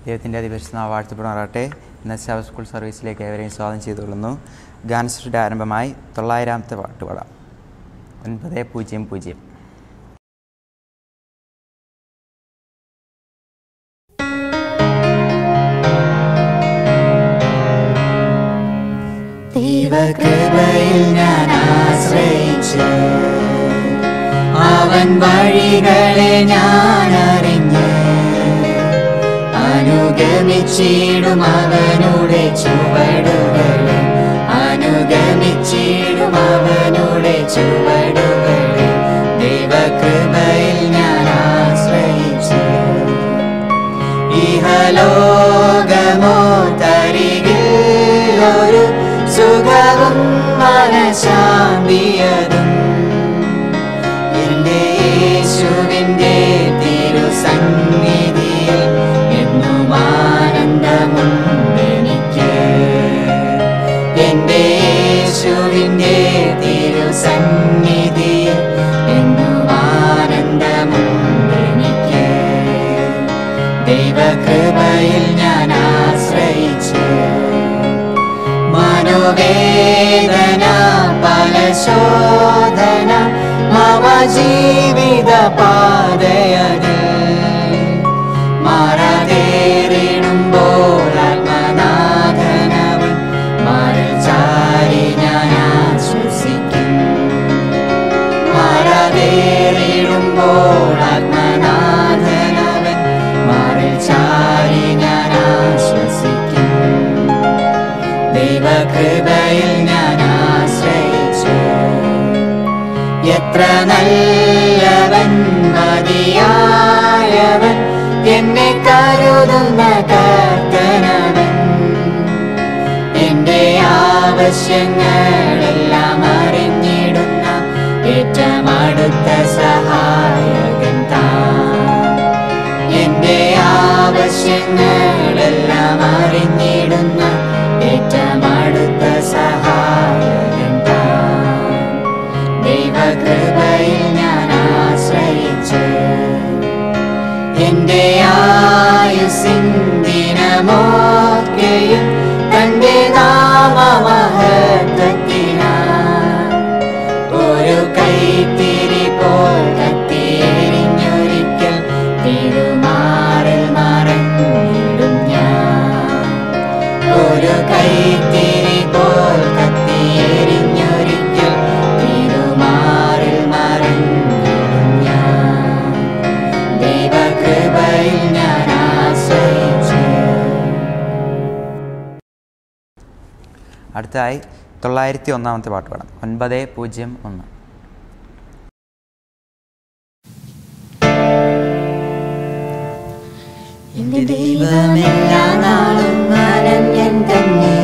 ദൈവത്തിൻ്റെ അതിപരിശുദ്ധ വാഴ്ത്തപ്പെടുമാറാട്ടെ. ഇന്ന് സബ് സ്കൂൾ സർവീസിലേക്ക് ഏവരെയും സ്വാഗതം ചെയ്തുകൊള്ളുന്നു. ഗാനശ്രീയുടെ ആരംഭമായി 900-ാമത്തെ പാട്ട് പാടാം. 900. ദൈവകൃപയിൽ ഞാൻ ആശ്രയിച്ച് അവൻ വഴികളെ ഞാൻ അറിഞ്ഞ് അനുഗമിച്ചിടും അവനുടെ ചുവടുകളെ, അനുഗമിച്ചിടും അവനുടെ ചുവടുകളെ. ദൈവകൃപയിൽ ഞാൻ ആശ്രയിച്ച് ഇഹലോകമോ തരികിൽ ഒരു സുഖവും മനഃശാന്തിയതും എൻ്റെ യേശുവിൻ്റെ തിരുസന്നിധിയിൽ എന്നും ആനന്ദമുണ്ടെനിക്ക്. എൻ്റെ യേശുവിൻ്റെ തിരുസന്നിധിയിൽ എന്നും ആനന്ദമുണ്ടെനിക്ക്. ദൈവകൃപയിൽ ഞാൻ ആശ്രയിച്ച് മനോവേദന പല ശോധന മമ ജീവിത പാതയതിൽ മാറാതേറിടുമ്പോൾ ആത്മനാഥനവൻ മാറിൽ ചാരി ഞാൻ ആശ്വസിക്കും. മാറാതേറിടുമ്പോൾ ആത്മനാഥനവൻ മാറിൽ ചാരി ഞാൻ ആശ്വസിക്കും. ദൈവകൃപയിൽ ഞാൻ ആശ്രയിച്ചു എത്ര നല്ലവൻ മതിയായവൻ എന്നെ കരുതുന്ന കർത്തനവൻ. എൻ്റെ ആവശ്യങ്ങളെല്ലാം അറിഞ്ഞിടുന്ന ഏറ്റവും അടുത്ത സഹായകൻ താൻ. എൻ്റെ ആവശ്യങ്ങളെല്ലാം അറിഞ്ഞിടുന്ന ഏറ്റവും അടുത്ത സഹായകൻ താൻ. ദൈവകൃപയിൽ ഞാൻ ആശ്രയിച്ച് എൻ്റെ ആയുസ്സിൻ ദിനമൊക്കെയും തൻ്റെ നാമമഹത്വത്തിനായി ഒരു കൈത്തിരി പോൽ കത്തിയെരിഞ്ഞൊരിക്കൽ തിരുമാറിൽ മറഞ്ഞിടും ഞാൻ. ഒരു കൈത്തിരി പോൽ കത്തിയെരിഞ്ഞൊരിക്കൽ തിരുമാറിൽ മറഞ്ഞിടും ഞാൻ. ദൈവകൃപയിൽ ഞാൻ ആശ്രയിച്ചു. അടുത്തതായി 901-ാമത്തെ പാട്ട് പാടാം. 901. എന്റെ ദൈവമെല്ലാ നാളും അനന്യൻ തന്നെ,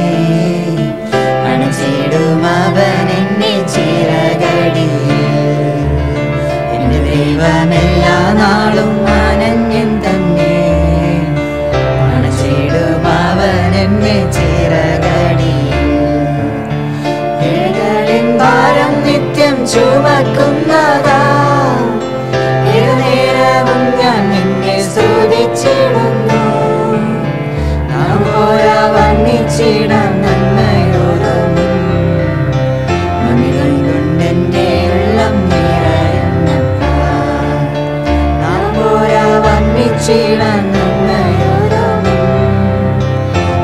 അണച്ചിടും അവൻ എന്നെ ചിറകടിയിൽ. എന്റെ ദൈവമെല്ലാ നാളും അനന്യൻ തന്നെ, അണച്ചിടും അവൻ എന്നെ ചിറകടിയിൽ. ഇഴകളിൻ ഭാരം നിത്യം ചുമക്കുന്നതാ, ഏതുനേരവും ഞാൻ നിന്നെ സ്തുതിച്ചിടുന്നു. നാം പോരാ വർണ്ണിച്ചിടാൻ നന്മയോരൊന്നും, നന്ദികൾ കൊണ്ടെന്റെ ഉള്ളം നിറയുന്നപ്പാ. നാം പോരാ വർണ്ണിച്ചിടാൻ നന്മയോരൊന്നും,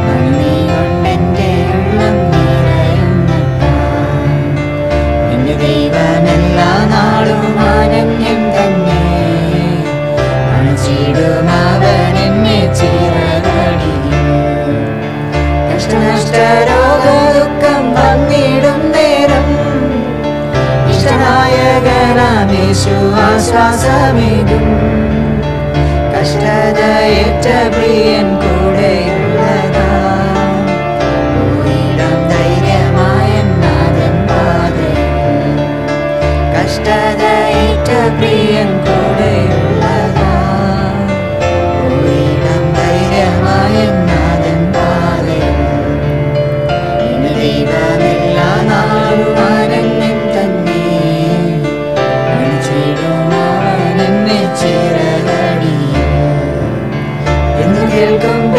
നന്ദി കൊണ്ടെന്റെ ഉള്ളം നിറയുന്നപ്പാ. എന്റെ ദൈവമെല്ലാ നാളും അനന്യം തന്നെ, അണച്ചിടും അവൻ എന്നെ ചിറകടിയിൽ. കഷ്ടനഷ്ട രോഗ ദുഃഖം വന്നിടും നേരം, ഇഷ്ടനായകനാം യേശു ആശ്വാസമേകും. കഷ്ടതയേറ്റ പ്രിയൻ കൂടെയുള്ളതാ, പോയിടാം ധൈര്യമായ നാഥൻ പാതയിൽ. കഷ്ടതയേറ്റ പ്രിയൻ കൂടെയുള്ളതാ, പോയിടാം ധൈര്യമായ നാഥൻ പാതയിൽ. എന്റെ ദൈവമെല്ലാ നാളും അനന്യൻ തന്നെ, അണിച്ചിടും അവൻ എന്നെ ചിറകടിയിൽ. എന്ന് കേൾക്കുമ്പോൾ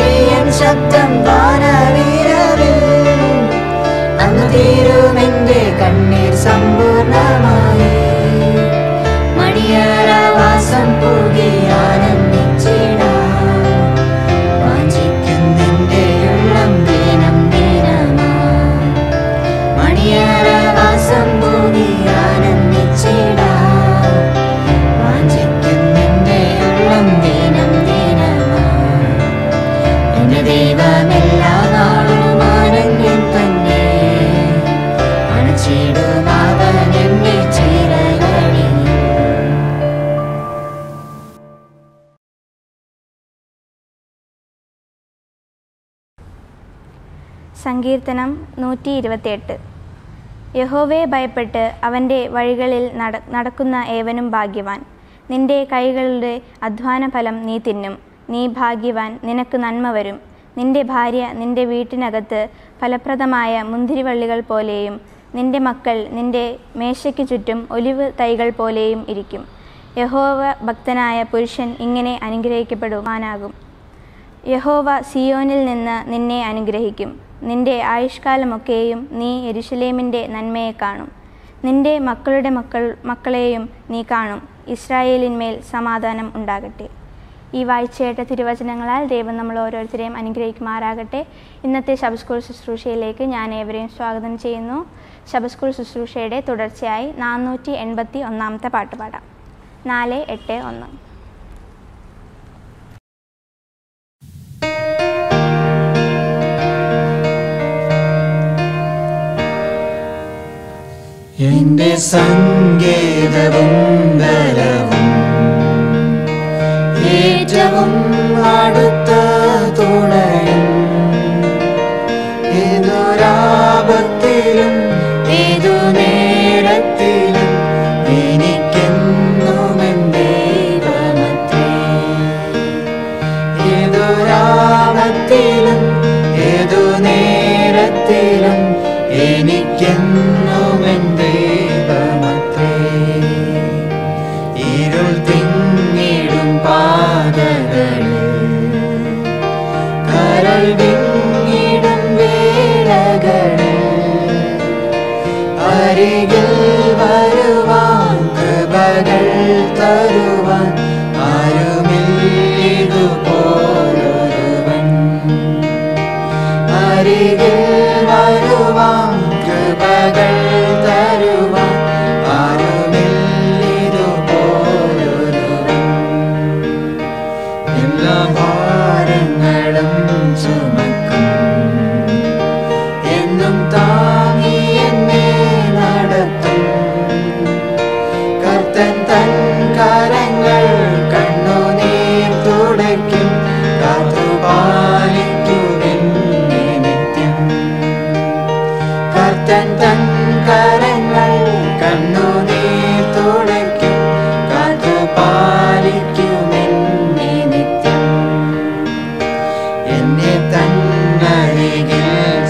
ശബ്ദം വാനവീരവിൽ അന്ന് തീരുമെന്റെ കണ്ണീർ സമ്പൂർണമായി മണിയറവാസം പൂകി ആനന്ദിച്ചിടാം വാഞ്ചിക്കുന്നെന്റെ ഉള്ളം ദിനം ദിനമായി മണിയറവാസം പൂകി ആനന്ദിച്ചിടാം വാഞ്ചിക്കുന്നെന്റെ ഉള്ളം ദിനം ദിനമായി എന്റെ ദൈവമെല്ലാ നാളും ആനന്ദം തന്നെ അണച്ചിടും അവൻ എന്നെ ചിറകളിൽ. സങ്കീർത്തനം 128. യഹോവയെ ഭയപ്പെട്ട് അവൻ്റെ വഴികളിൽ നടക്കുന്ന ഏവനും ഭാഗ്യവാൻ. നിന്റെ കൈകളുടെ അധ്വാനഫലം നീ തിന്നും. നീ ഭാഗ്യവാൻ, നിനക്ക് നന്മ വരും. നിന്റെ ഭാര്യ നിന്റെ വീട്ടിനകത്ത് ഫലപ്രദമായ മുന്തിരിവള്ളികൾ പോലെയും നിന്റെ മക്കൾ നിന്റെ മേശയ്ക്ക് ചുറ്റും ഒലിവ് തൈകൾ പോലെയും ഇരിക്കും. യഹോവ ഭക്തനായ പുരുഷൻ ഇങ്ങനെ അനുഗ്രഹിക്കപ്പെടുവാനാകും. യഹോവ സിയോനിൽ നിന്ന് നിന്നെ അനുഗ്രഹിക്കും. നിന്റെ ആയുഷ്കാലമൊക്കെയും നീ യെരൂശലേമിൻ്റെ നന്മയെ കാണും. നിന്റെ മക്കളുടെ മക്കളെയും നീ കാണും. ഇസ്രായേലിന്മേൽ സമാധാനം ഉണ്ടാകട്ടെ. ഈ വായിച്ചേട്ട തിരുവചനങ്ങളാൽ ദൈവം നമ്മൾ ഓരോരുത്തരെയും അനുഗ്രഹിക്കുമാറാകട്ടെ. ഇന്നത്തെ ശബത്ത് സ്കൂൾ ശുശ്രൂഷയിലേക്ക് ഞാൻ ഏവരെയും സ്വാഗതം ചെയ്യുന്നു. ശബത്ത് സ്കൂൾ ശുശ്രൂഷയുടെ തുടർച്ചയായി 481 പാട്ട് പാടാം. 481. എന്റെ സങ്കേതവും ബലവും ഏറ്റവും അടുത്ത തുണയും ഏതൊരാപത്തിലും ഏതു നേരത്തിലും എനിക്കെന്നും ദൈവമത്രേ. ഏതൊരാപത്തിലും ഏതു നേരത്തിലും എനിക്കെന്നും ദൈവമത്രേ. ഇരുൾ തിങ്ങിടും പാതകളിൽ കരൾ വിങ്ങിടും വേളകളിൽ അരികിൽ വരുവാൻ കൃപകൾ തരുവാൻ ആരുമില്ലിതുപോലൊരുവൻ. അരികിൽ വരുവാൻ കൃപകൾ തരുവാൻ ആരുമില്ലിതുപോലൊരുവൻ. എല്ലാ ഭാരങ്ങളും ചുമക്കും എന്നും താങ്ങി എന്നെ നടത്തും. കർത്തൻ തൻ കരങ്ങൾ കണ്ണുനീർ തുടയ്ക്കും. കാത്തുപാലിക്കുമെന്നെ നിത്യം. കർത്തൻ തൻ കരങ്ങൾ കണ്ണുനീർ തുടയ്ക്കും. കാത്തുപാലിക്കുമെന്നെ നിത്യം. എന്നെ തന്നരികിൽ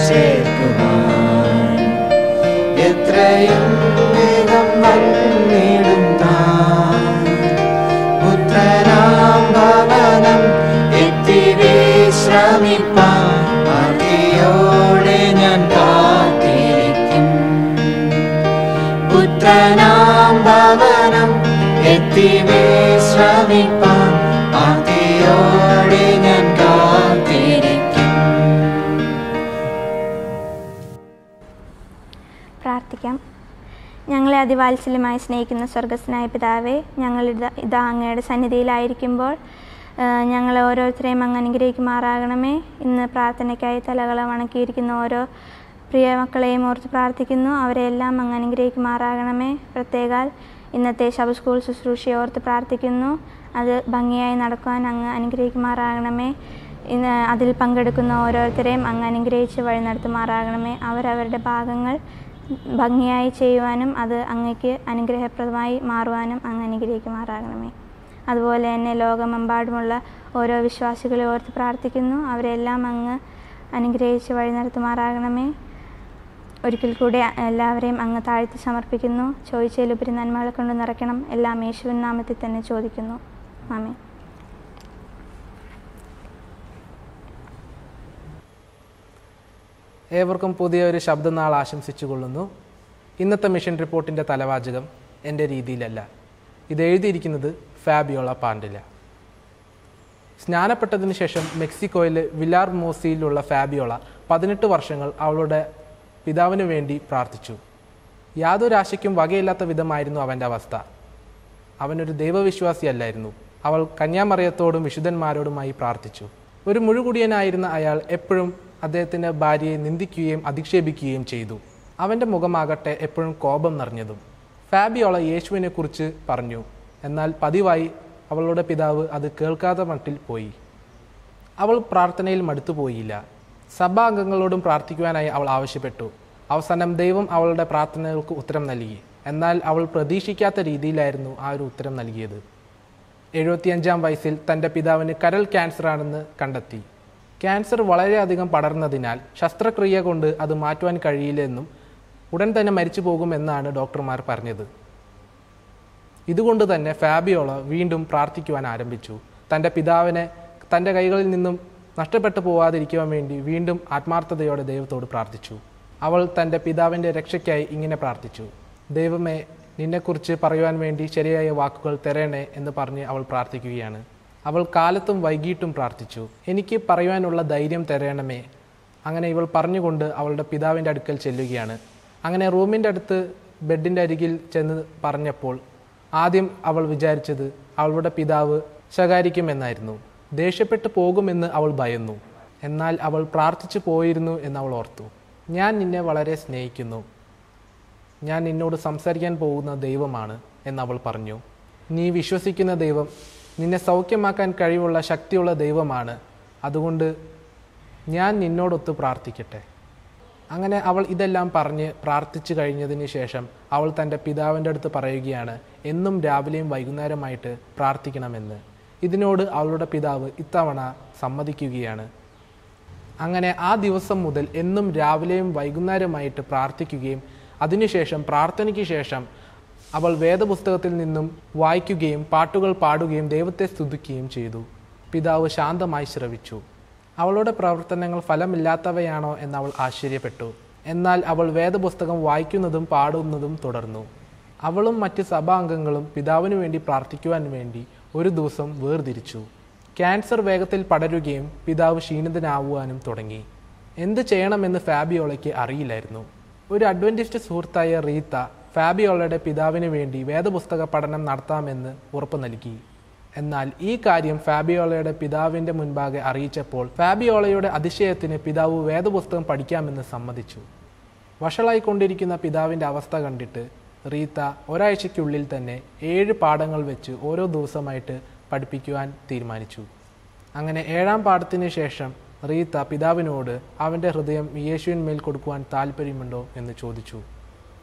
ചേർക്കുവാൻ എത്രയും വേഗം വന്നിടും താൻ. പുത്രനാം ഭവനം എത്തി വിശ്രമിപ്പാൻ ആർത്തിയോടെ ഞാൻ കാത്തിരിക്കും. പുത്രനാം ഭവനം എത്തി വിശ്രമിപ്പാൻ ആർത്തിയോടെ ഞാൻ കാത്തിരിക്കും. പ്രാർത്ഥിക്കാം. ഞങ്ങളെ അതിവാത്സല്യമായി സ്നേഹിക്കുന്ന സ്വർഗസ്ഥനായ പിതാവേ, ഞങ്ങൾ ഇതാ അങ്ങയുടെ സന്നിധിയിലായിരിക്കുമ്പോൾ ഞങ്ങളെ ഓരോരുത്തരെയും അങ്ങ് അനുഗ്രഹിക്കുമാറാകണമേ. ഇന്ന് പ്രാർത്ഥനയ്ക്കായി തലകളെ വണക്കിയിരിക്കുന്ന ഓരോ പ്രിയ മക്കളെയും ഓർത്ത് പ്രാർത്ഥിക്കുന്നു. അവരെല്ലാം അങ്ങ് അനുഗ്രഹിക്കുമാറാകണമേ. പ്രത്യേകാൽ ഇന്നത്തെ ശബത്ത് സ്കൂൾ ശുശ്രൂഷയെ ഓർത്ത് പ്രാർത്ഥിക്കുന്നു. അത് ഭംഗിയായി നടക്കുവാൻ അങ്ങ് അനുഗ്രഹിക്കുമാറാകണമേ. ഇന്ന് അതിൽ പങ്കെടുക്കുന്ന ഓരോരുത്തരെയും അങ്ങ് അനുഗ്രഹിച്ച് വഴി നടത്തുമാറാകണമേ. അവരവരുടെ ഭാഗങ്ങൾ ഭംഗിയായി ചെയ്യുവാനും അത് അങ്ങയ്ക്ക് അനുഗ്രഹപ്രദമായി മാറുവാനും അങ്ങ് അനുഗ്രഹിക്കുമാറാകണമേ. അതുപോലെ തന്നെ ലോകമെമ്പാടുമുള്ള ഓരോ വിശ്വാസികളെ ഓർത്ത് പ്രാർത്ഥിക്കുന്നു. അവരെല്ലാം അങ്ങ് അനുഗ്രഹിച്ച് വഴി നടത്തുമാറാകണമേ. ഒരിക്കൽ കൂടി എല്ലാവരെയും അങ്ങ് താഴ്ത്തി സമർപ്പിക്കുന്നു. ചോദിച്ചതിലുപരി നന്മകളെ കൊണ്ട് നിറയ്ക്കണം. എല്ലാം യേശുവിൻ നാമത്തിൽ തന്നെ ചോദിക്കുന്നു. ആമേൻ. ഏവർക്കും പുതിയൊരു ശബ്ദനാൾ ആശംസിച്ചു കൊള്ളുന്നു. ഇന്നത്തെ മിഷൻ റിപ്പോർട്ടിൻ്റെ തലവാചകം എൻ്റെ രീതിയിലല്ല. ഇത് എഴുതിയിരിക്കുന്നത് ഫാബിയോള പാണ്ടില. സ്നാനപ്പെട്ടതിന് ശേഷം മെക്സിക്കോയിലെ വിലാർ മോസിയിലുള്ള ഫാബിയോള 18 വർഷങ്ങൾ അവളുടെ പിതാവിന് വേണ്ടി പ്രാർത്ഥിച്ചു. യാതൊരു ആശയ്ക്കും വകയില്ലാത്ത വിധമായിരുന്നു അവൻ്റെ അവസ്ഥ. അവനൊരു ദൈവവിശ്വാസിയല്ലായിരുന്നു. അവൾ കന്യാമറിയത്തോടും വിശുദ്ധന്മാരോടുമായി പ്രാർത്ഥിച്ചു. ഒരു മുഴുകുടിയനായിരുന്ന അയാൾ എപ്പോഴും അദ്ദേഹത്തിൻ്റെ ഭാര്യയെ നിന്ദിക്കുകയും അധിക്ഷേപിക്കുകയും ചെയ്തു. അവൻ്റെ മുഖമാകട്ടെ എപ്പോഴും കോപം നിറഞ്ഞതും. ഫാബിയോള യേശുവിനെക്കുറിച്ച് പറഞ്ഞു. എന്നാൽ പതിവായി അവളുടെ പിതാവ് അത് കേൾക്കാത്ത മട്ടിൽ പോയി. അവൾ പ്രാർത്ഥനയിൽ മടുത്തുപോയില്ല. സഭാംഗങ്ങളോടും പ്രാർത്ഥിക്കുവാനായി അവൾ ആവശ്യപ്പെട്ടു. അവസാനം ദൈവം അവളുടെ പ്രാർത്ഥനകൾക്ക് ഉത്തരം നൽകി. എന്നാൽ അവൾ പ്രതീക്ഷിക്കാത്ത രീതിയിലായിരുന്നു ആ ഒരു ഉത്തരം നൽകിയത്. 75-ാം വയസ്സിൽ തൻ്റെ പിതാവിന് കരൾ ക്യാൻസറാണെന്ന് കണ്ടെത്തി. ക്യാൻസർ വളരെയധികം പടർന്നതിനാൽ ശസ്ത്രക്രിയ കൊണ്ട് അത് മാറ്റുവാൻ കഴിയില്ലെന്നും ഉടൻ തന്നെ മരിച്ചു പോകുമെന്നാണ് ഡോക്ടർമാർ പറഞ്ഞത്. ഇതുകൊണ്ട് തന്നെ ഫാബിയോള വീണ്ടും പ്രാർത്ഥിക്കുവാൻ ആരംഭിച്ചു. തൻ്റെ പിതാവിനെ തൻ്റെ കൈകളിൽ നിന്നും നഷ്ടപ്പെട്ടു പോവാതിരിക്കുവാൻ വേണ്ടി വീണ്ടും ആത്മാർത്ഥതയോടെ ദൈവത്തോട് പ്രാർത്ഥിച്ചു. അവൾ തൻ്റെ പിതാവിൻ്റെ രക്ഷയ്ക്കായി ഇങ്ങനെ പ്രാർത്ഥിച്ചു. ദൈവമേ, നിന്നെക്കുറിച്ച് പറയുവാൻ വേണ്ടി ശരിയായ വാക്കുകൾ തരണേ എന്ന് പറഞ്ഞ് അവൾ പ്രാർത്ഥിക്കുകയാണ്. അവൾ കാലത്തും വൈകിട്ടും പ്രാർത്ഥിച്ചു. എനിക്ക് പറയുവാനുള്ള ധൈര്യം തരണമേ. അങ്ങനെ ഇവൾ പറഞ്ഞുകൊണ്ട് അവളുടെ പിതാവിൻ്റെ അടുക്കൽ ചെല്ലുകയാണ്. അങ്ങനെ റൂമിൻ്റെ അടുത്ത് ബെഡിൻ്റെ അരികിൽ ചെന്ന് പറഞ്ഞപ്പോൾ ആദ്യം അവൾ വിചാരിച്ചത് അവളുടെ പിതാവ് ശകാരിക്കുമെന്നായിരുന്നു. ദേഷ്യപ്പെട്ടു പോകുമെന്ന് അവൾ ഭയന്നു. എന്നാൽ അവൾ പ്രാർത്ഥിച്ചു പോയിരുന്നു എന്ന് അവൾ ഓർത്തു. ഞാൻ നിന്നെ വളരെ സ്നേഹിക്കുന്നു. ഞാൻ നിന്നോട് സംസാരിക്കാൻ പോകുന്ന ദൈവമാണ് എന്നവൾ പറഞ്ഞു. നീ വിശ്വസിക്കുന്ന ദൈവം നിന്നെ സൗഖ്യമാക്കാൻ കഴിവുള്ള ശക്തിയുള്ള ദൈവമാണ്. അതുകൊണ്ട് ഞാൻ നിന്നോടൊത്ത് പ്രാർത്ഥിക്കട്ടെ. അങ്ങനെ അവൾ ഇതെല്ലാം പറഞ്ഞ് പ്രാർത്ഥിച്ചു കഴിഞ്ഞതിന് ശേഷം അവൾ തൻ്റെ പിതാവിൻ്റെ അടുത്ത് പറയുകയാണ് എന്നും രാവിലെയും വൈകുന്നേരമായിട്ട് പ്രാർത്ഥിക്കണമെന്ന്. ഇതിനോട് അവളുടെ പിതാവ് ഇത്തവണ സമ്മതിക്കുകയാണ്. അങ്ങനെ ആ ദിവസം മുതൽ എന്നും രാവിലെയും വൈകുന്നേരമായിട്ട് പ്രാർത്ഥിക്കുകയും അതിനുശേഷം പ്രാർത്ഥനയ്ക്ക് ശേഷം അവൾ വേദപുസ്തകത്തിൽ നിന്നും വായിക്കുകയും പാട്ടുകൾ പാടുകയും ദൈവത്തെ സ്തുതിക്കുകയും ചെയ്തു. പിതാവ് ശാന്തമായി ശ്രവിച്ചു. അവളുടെ പ്രവർത്തനങ്ങൾ ഫലമില്ലാത്തവയാണോ എന്നവൾ ആശ്ചര്യപ്പെട്ടു. എന്നാൽ അവൾ വേദപുസ്തകം വായിക്കുന്നതും പാടുന്നതും തുടർന്നു. അവളും മറ്റ് സഭാംഗങ്ങളും പിതാവിനു വേണ്ടി പ്രാർത്ഥിക്കുവാൻ വേണ്ടി ഒരു ദിവസം വേർതിരിച്ചു. ക്യാൻസർ വേഗത്തിൽ പടരുകയും പിതാവ് ക്ഷീണിതനാവുവാനും തുടങ്ങി. എന്ത് ചെയ്യണമെന്ന് ഫാബിയോളയ്ക്ക് അറിയില്ലായിരുന്നു. ഒരു അഡ്വന്റിസ്റ്റ് സുഹൃത്തായ റീത്ത ഫാബിയോളയുടെ പിതാവിന് വേണ്ടി വേദപുസ്തക പഠനം നടത്താമെന്ന് ഉറപ്പ് നൽകി. എന്നാൽ ഈ കാര്യം ഫാബിയോളയുടെ പിതാവിൻ്റെ മുൻപാകെ അറിയിച്ചപ്പോൾ ഫാബിയോളയുടെ അതിശയത്തിന് പിതാവ് വേദപുസ്തകം പഠിക്കാമെന്ന് സമ്മതിച്ചു. വഷളായിക്കൊണ്ടിരിക്കുന്ന പിതാവിൻ്റെ അവസ്ഥ കണ്ടിട്ട് റീത്ത ഒരാഴ്ചയ്ക്കുള്ളിൽ തന്നെ 7 പാഠങ്ങൾ വെച്ച് ഓരോ ദിവസമായിട്ട് പഠിപ്പിക്കുവാൻ തീരുമാനിച്ചു. അങ്ങനെ 7-ാം പാഠത്തിന് ശേഷം റീത്ത പിതാവിനോട് അവൻ്റെ ഹൃദയം യേശുവിന്മേൽ കൊടുക്കുവാൻ താല്പര്യമുണ്ടോ എന്ന് ചോദിച്ചു.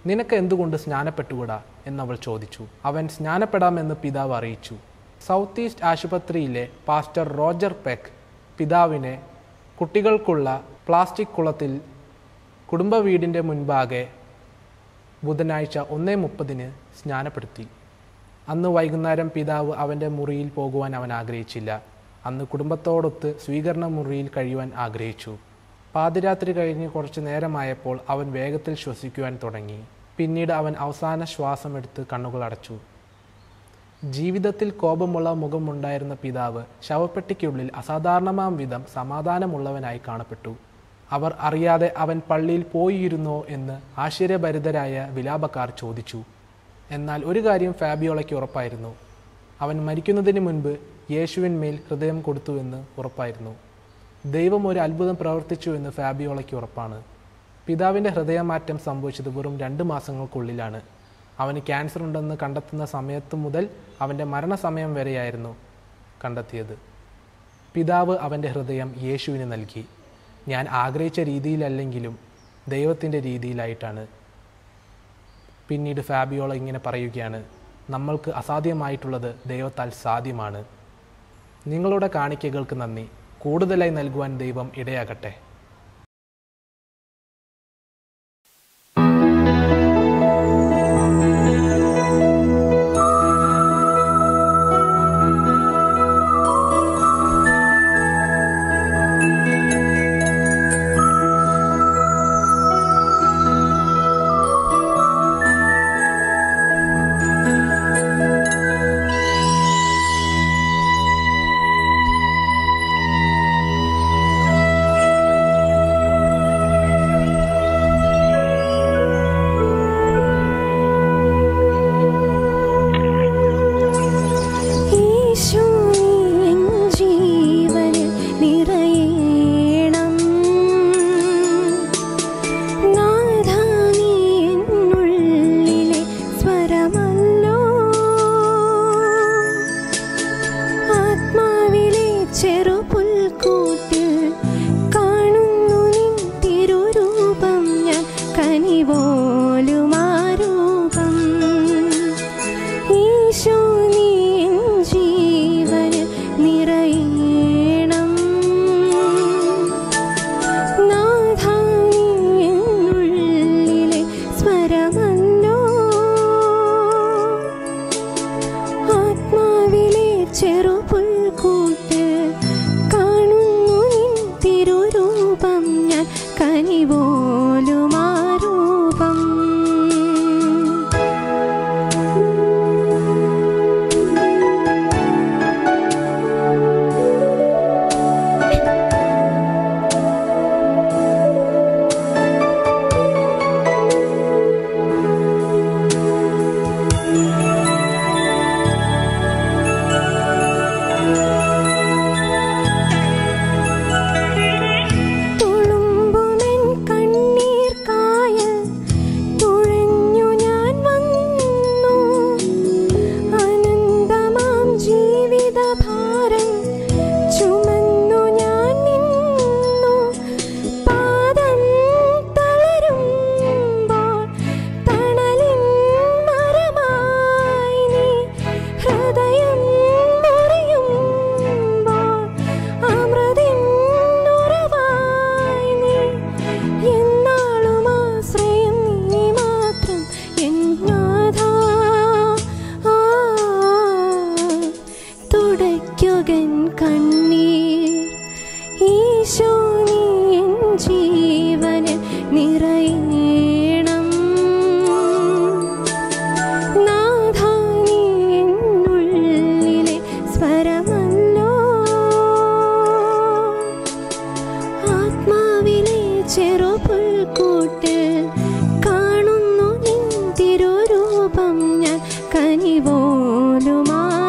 നിനക്ക് എന്തുകൊണ്ട് സ്നാനപ്പെട്ടുകൂടാ എന്നവൾ ചോദിച്ചു. അവൻ സ്നാനപ്പെടാമെന്ന് പിതാവ് അറിയിച്ചു. സൗത്ത് ഈസ്റ്റ് ആശുപത്രിയിലെ പാസ്റ്റർ റോജർ പെക്ക് പിതാവിനെ കുട്ടികൾക്കുള്ള പ്ലാസ്റ്റിക് കുളത്തിൽ കുടുംബ വീടിൻ്റെ മുൻപാകെ ബുധനാഴ്ച 1:30 സ്നാനപ്പെടുത്തി. അന്ന് വൈകുന്നേരം പിതാവ് അവൻ്റെ മുറിയിൽ പോകുവാൻ അവൻ ആഗ്രഹിച്ചില്ല. അന്ന് കുടുംബത്തോടൊത്ത് സ്വീകരണ മുറിയിൽ കഴിയുവാൻ ആഗ്രഹിച്ചു. പാതിരാത്രി കഴിഞ്ഞ് കുറച്ച് നേരമായപ്പോൾ അവൻ വേഗത്തിൽ ശ്വസിക്കുവാൻ തുടങ്ങി. പിന്നീട് അവൻ അവസാന ശ്വാസമെടുത്ത് കണ്ണുകൾ അടച്ചു. ജീവിതത്തിൽ കോപമുള്ള മുഖമുണ്ടായിരുന്ന പിതാവ് ശവപ്പെട്ടിക്കുള്ളിൽ അസാധാരണമാം വിധം സമാധാനമുള്ളവനായി കാണപ്പെട്ടു. അവർ അറിയാതെ അവൻ പള്ളിയിൽ പോയിരുന്നോ എന്ന് ആശ്ചര്യഭരിതരായ വിലാപക്കാർ ചോദിച്ചു. എന്നാൽ ഒരു കാര്യം ഫാബിയോളയ്ക്ക് ഉറപ്പായിരുന്നു. അവൻ മരിക്കുന്നതിന് മുൻപ് യേശുവിന്മേൽ ഹൃദയം കൊടുത്തുവെന്ന് ഉറപ്പായിരുന്നു. ദൈവം ഒരു അത്ഭുതം പ്രവർത്തിച്ചു എന്ന് ഫാബിയോളയ്ക്ക് ഉറപ്പാണ്. പിതാവിൻ്റെ ഹൃദയമാറ്റം സംഭവിച്ചത് വെറും 2 മാസങ്ങൾക്കുള്ളിലാണ്. അവന് ക്യാൻസർ ഉണ്ടെന്ന് കണ്ടെത്തുന്ന സമയത്ത് മുതൽ അവൻ്റെ മരണസമയം വരെയായിരുന്നു കണ്ടെത്തിയത്. പിതാവ് അവൻ്റെ ഹൃദയം യേശുവിന് നൽകി. ഞാൻ ആഗ്രഹിച്ച രീതിയിലല്ലെങ്കിലും ദൈവത്തിൻ്റെ രീതിയിലായിട്ടാണ്. പിന്നീട് ഫാബിയോള ഇങ്ങനെ പറയുകയാണ്, നമ്മൾക്ക് അസാധ്യമായിട്ടുള്ളത് ദൈവത്താൽ സാധ്യമാണ്. നിങ്ങളുടെ കാണിക്കകൾക്ക് നന്ദി. കൂടുതലായി നൽകുവാൻ ദൈവം ഇടയാകട്ടെ. കനിവോലുമാരൂപം.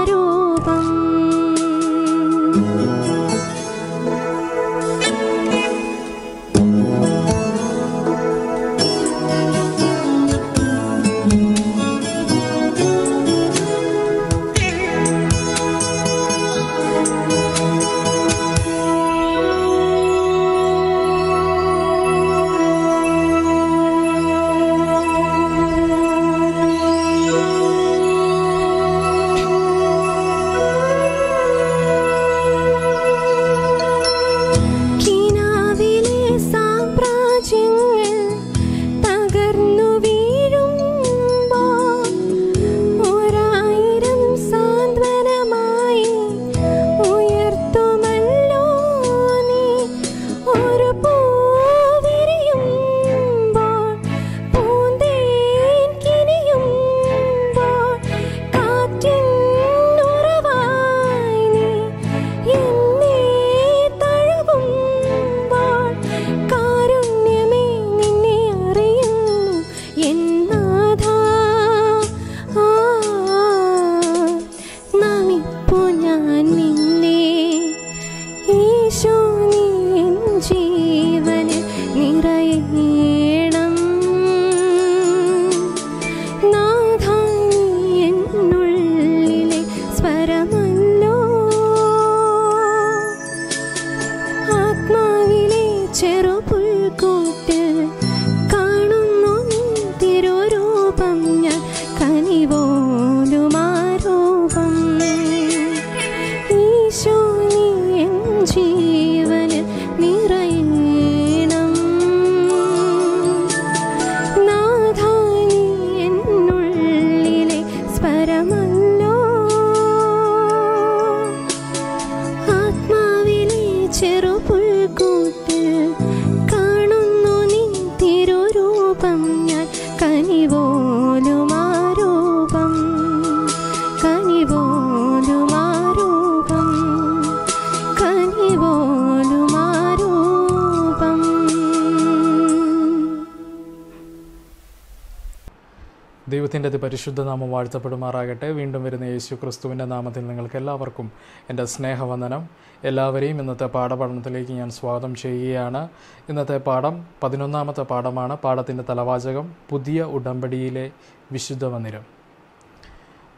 ദൈവത്തിൻ്റെ അതിപരിശുദ്ധ നാമം വാഴ്ത്തപ്പെടുമാറാകട്ടെ. വീണ്ടും വരുന്ന യേശു ക്രിസ്തുവിൻ്റെ നാമത്തിൽ നിങ്ങൾക്ക് എല്ലാവർക്കും എൻ്റെ സ്നേഹവന്ദനം. എല്ലാവരെയും ഇന്നത്തെ പാഠപഠനത്തിലേക്ക് ഞാൻ സ്വാഗതം ചെയ്യുകയാണ്. ഇന്നത്തെ പാഠം 11ാമത്തെ പാഠമാണ്. പാഠത്തിൻ്റെ തലവാചകം പുതിയ ഉടമ്പടിയിലെ വിശുദ്ധ മന്ദിരം.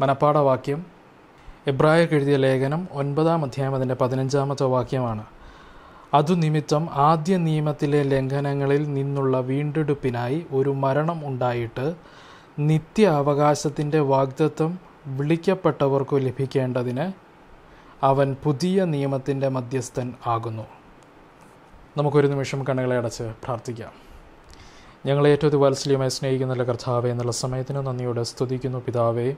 മനപ്പാഠവാക്യം എബ്രായർക്ക് എഴുതിയ ലേഖനം 9-ാം അധ്യായം അതിൻ്റെ 15ാമത്തെ വാക്യമാണ്. അതുനിമിത്തം ആദ്യ നിയമത്തിലെ ലംഘനങ്ങളിൽ നിന്നുള്ള വീണ്ടെടുപ്പിനായി ഒരു മരണം ഉണ്ടായിട്ട് നിത്യ അവകാശത്തിൻ്റെ വാഗ്ദത്തം വിളിക്കപ്പെട്ടവർക്കു ലഭിക്കേണ്ടതിന് അവൻ പുതിയ നിയമത്തിൻ്റെ മധ്യസ്ഥൻ ആകുന്നു. നമുക്കൊരു നിമിഷം കണ്ണുകളെ അടച്ച് പ്രാർത്ഥിക്കാം. ഞങ്ങളെ ഏറ്റവും വാത്സല്യമായി സ്നേഹിക്കുന്ന കർത്താവേ, എന്നുള്ള സമയത്തിന് നന്ദിയോടെ സ്തുതിക്കുന്നു. പിതാവേ,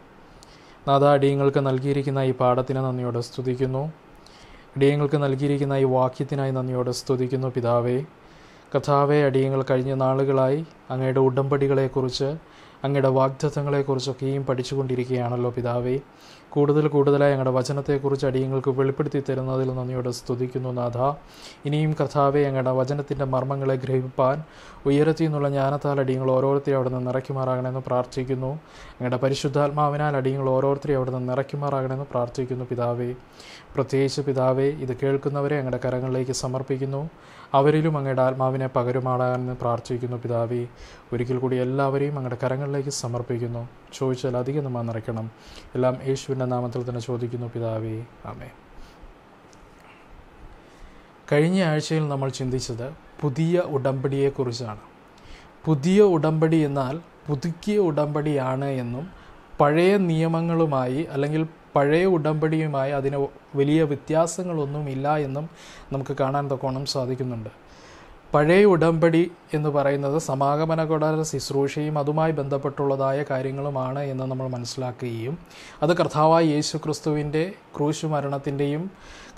നാഥ, അടിയങ്ങൾക്ക് നൽകിയിരിക്കുന്ന ഈ പാഠത്തിന് നന്ദിയോടെ സ്തുതിക്കുന്നു. അടിയങ്ങൾക്ക് നൽകിയിരിക്കുന്ന ഈ വാക്യത്തിനായി നന്ദിയോടെ സ്തുതിക്കുന്നു. പിതാവേ, കർത്താവേ, അടിയങ്ങൾ കഴിഞ്ഞ നാളുകളായി അങ്ങയുടെ ഉടമ്പടികളെക്കുറിച്ച്, അങ്ങയുടെ വാഗ്ദത്തങ്ങളെക്കുറിച്ചൊക്കെയും പഠിച്ചുകൊണ്ടിരിക്കുകയാണല്ലോ പിതാവേ. കൂടുതലായി ഞങ്ങളുടെ വചനത്തെക്കുറിച്ച് അടിയങ്ങൾക്ക് വെളിപ്പെടുത്തി തരുന്നതിൽ നന്ദിയോടെ സ്തുതിക്കുന്നു. നാഥ, ഇനിയും കർത്താവെ, ഞങ്ങളുടെ വചനത്തിൻ്റെ മർമ്മങ്ങളെ ഗ്രഹിപ്പാൻ ഉയരത്തിൽ നിന്നുള്ള ജ്ഞാനത്താൽ അടിയങ്ങൾ ഓരോരുത്തരെയും അവിടെ നിന്ന് നിറയ്ക്കുമാറാകണമെന്ന് പ്രാർത്ഥിക്കുന്നു. ഞങ്ങളുടെ പരിശുദ്ധാത്മാവിനാൽ അടിയങ്ങൾ ഓരോരുത്തരെയും അവിടെ നിന്ന് നിറയ്ക്കുമാറാകണമെന്ന് പ്രാർത്ഥിക്കുന്നു. പിതാവേ, പ്രത്യേകിച്ച് പിതാവേ, ഇത് കേൾക്കുന്നവരെ ഞങ്ങളുടെ കരങ്ങളിലേക്ക് സമർപ്പിക്കുന്നു. അവരിലും അങ്ങയുടെ ആത്മാവിനെ പകരുമാറാകണമെന്ന് പ്രാർത്ഥിക്കുന്നു. പിതാവേ, ഒരിക്കൽ കൂടി എല്ലാവരെയും അങ്ങയുടെ കരങ്ങളിലേക്ക് സമർപ്പിക്കുന്നു. ചോദിച്ചാൽ അധികം നമ്മൾ നിറയ്ക്കണം. എല്ലാം യേശുവിൻ്റെ നാമത്തിൽ തന്നെ ചോദിക്കുന്നു പിതാവേ, ആമേൻ. കഴിഞ്ഞ ആഴ്ചയിൽ നമ്മൾ ചിന്തിച്ചത് പുതിയ ഉടമ്പടിയെക്കുറിച്ചാണ്. പുതിയ ഉടമ്പടി എന്നാൽ പുതുക്കിയ ഉടമ്പടിയാണ് എന്നും പഴയ നിയമങ്ങളുമായി അല്ലെങ്കിൽ പഴയ ഉടമ്പടിയുമായി അതിന് വലിയ വ്യത്യാസങ്ങളൊന്നുമില്ല എന്നും നമുക്ക് കാണാൻ തക്കോണം സാധിക്കുന്നുണ്ട്. പഴയ ഉടമ്പടി എന്ന് പറയുന്നത് സമാഗമന കൂടാര ശുശ്രൂഷയും അതുമായി ബന്ധപ്പെട്ടുള്ളതായ കാര്യങ്ങളുമാണ് എന്ന് നമ്മൾ മനസ്സിലാക്കുകയും അത് കർത്താവായ യേശു ക്രിസ്തുവിൻ്റെ ക്രൂശ് മരണത്തിൻ്റെയും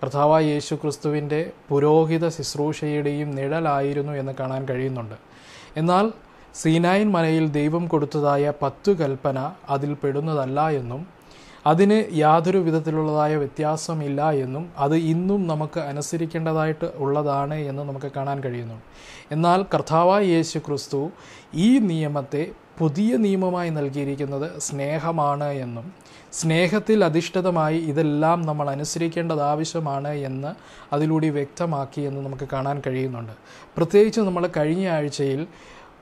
കർത്താവായ യേശു ക്രിസ്തുവിൻ്റെ പുരോഹിത ശുശ്രൂഷയുടെയും നിഴലായിരുന്നു എന്ന് കാണാൻ കഴിയുന്നുണ്ട്. എന്നാൽ സീനായിൻ മലയിൽ ദൈവം കൊടുത്തതായ 10 കൽപ്പന അതിൽ പെടുന്നതല്ല എന്നും അതിന് യാതൊരു വിധത്തിലുള്ളതായ വ്യത്യാസമില്ല എന്നും അത് ഇന്നും നമുക്ക് അനുസരിക്കേണ്ടതായിട്ട് ഉള്ളതാണ് എന്ന് നമുക്ക് കാണാൻ കഴിയുന്നു. എന്നാൽ കർത്താവായ യേശു ക്രിസ്തു ഈ നിയമത്തെ പുതിയ നിയമമായി നൽകിയിരിക്കുന്നത് സ്നേഹമാണ് എന്നും സ്നേഹത്തിൽ അധിഷ്ഠിതമായി ഇതെല്ലാം നമ്മൾ അനുസരിക്കേണ്ടത് ആവശ്യമാണ് എന്ന് അതിലൂടെ വ്യക്തമാക്കി എന്ന് നമുക്ക് കാണാൻ കഴിയുന്നുണ്ട്. പ്രത്യേകിച്ച് നമ്മൾ കഴിഞ്ഞ ആഴ്ചയിൽ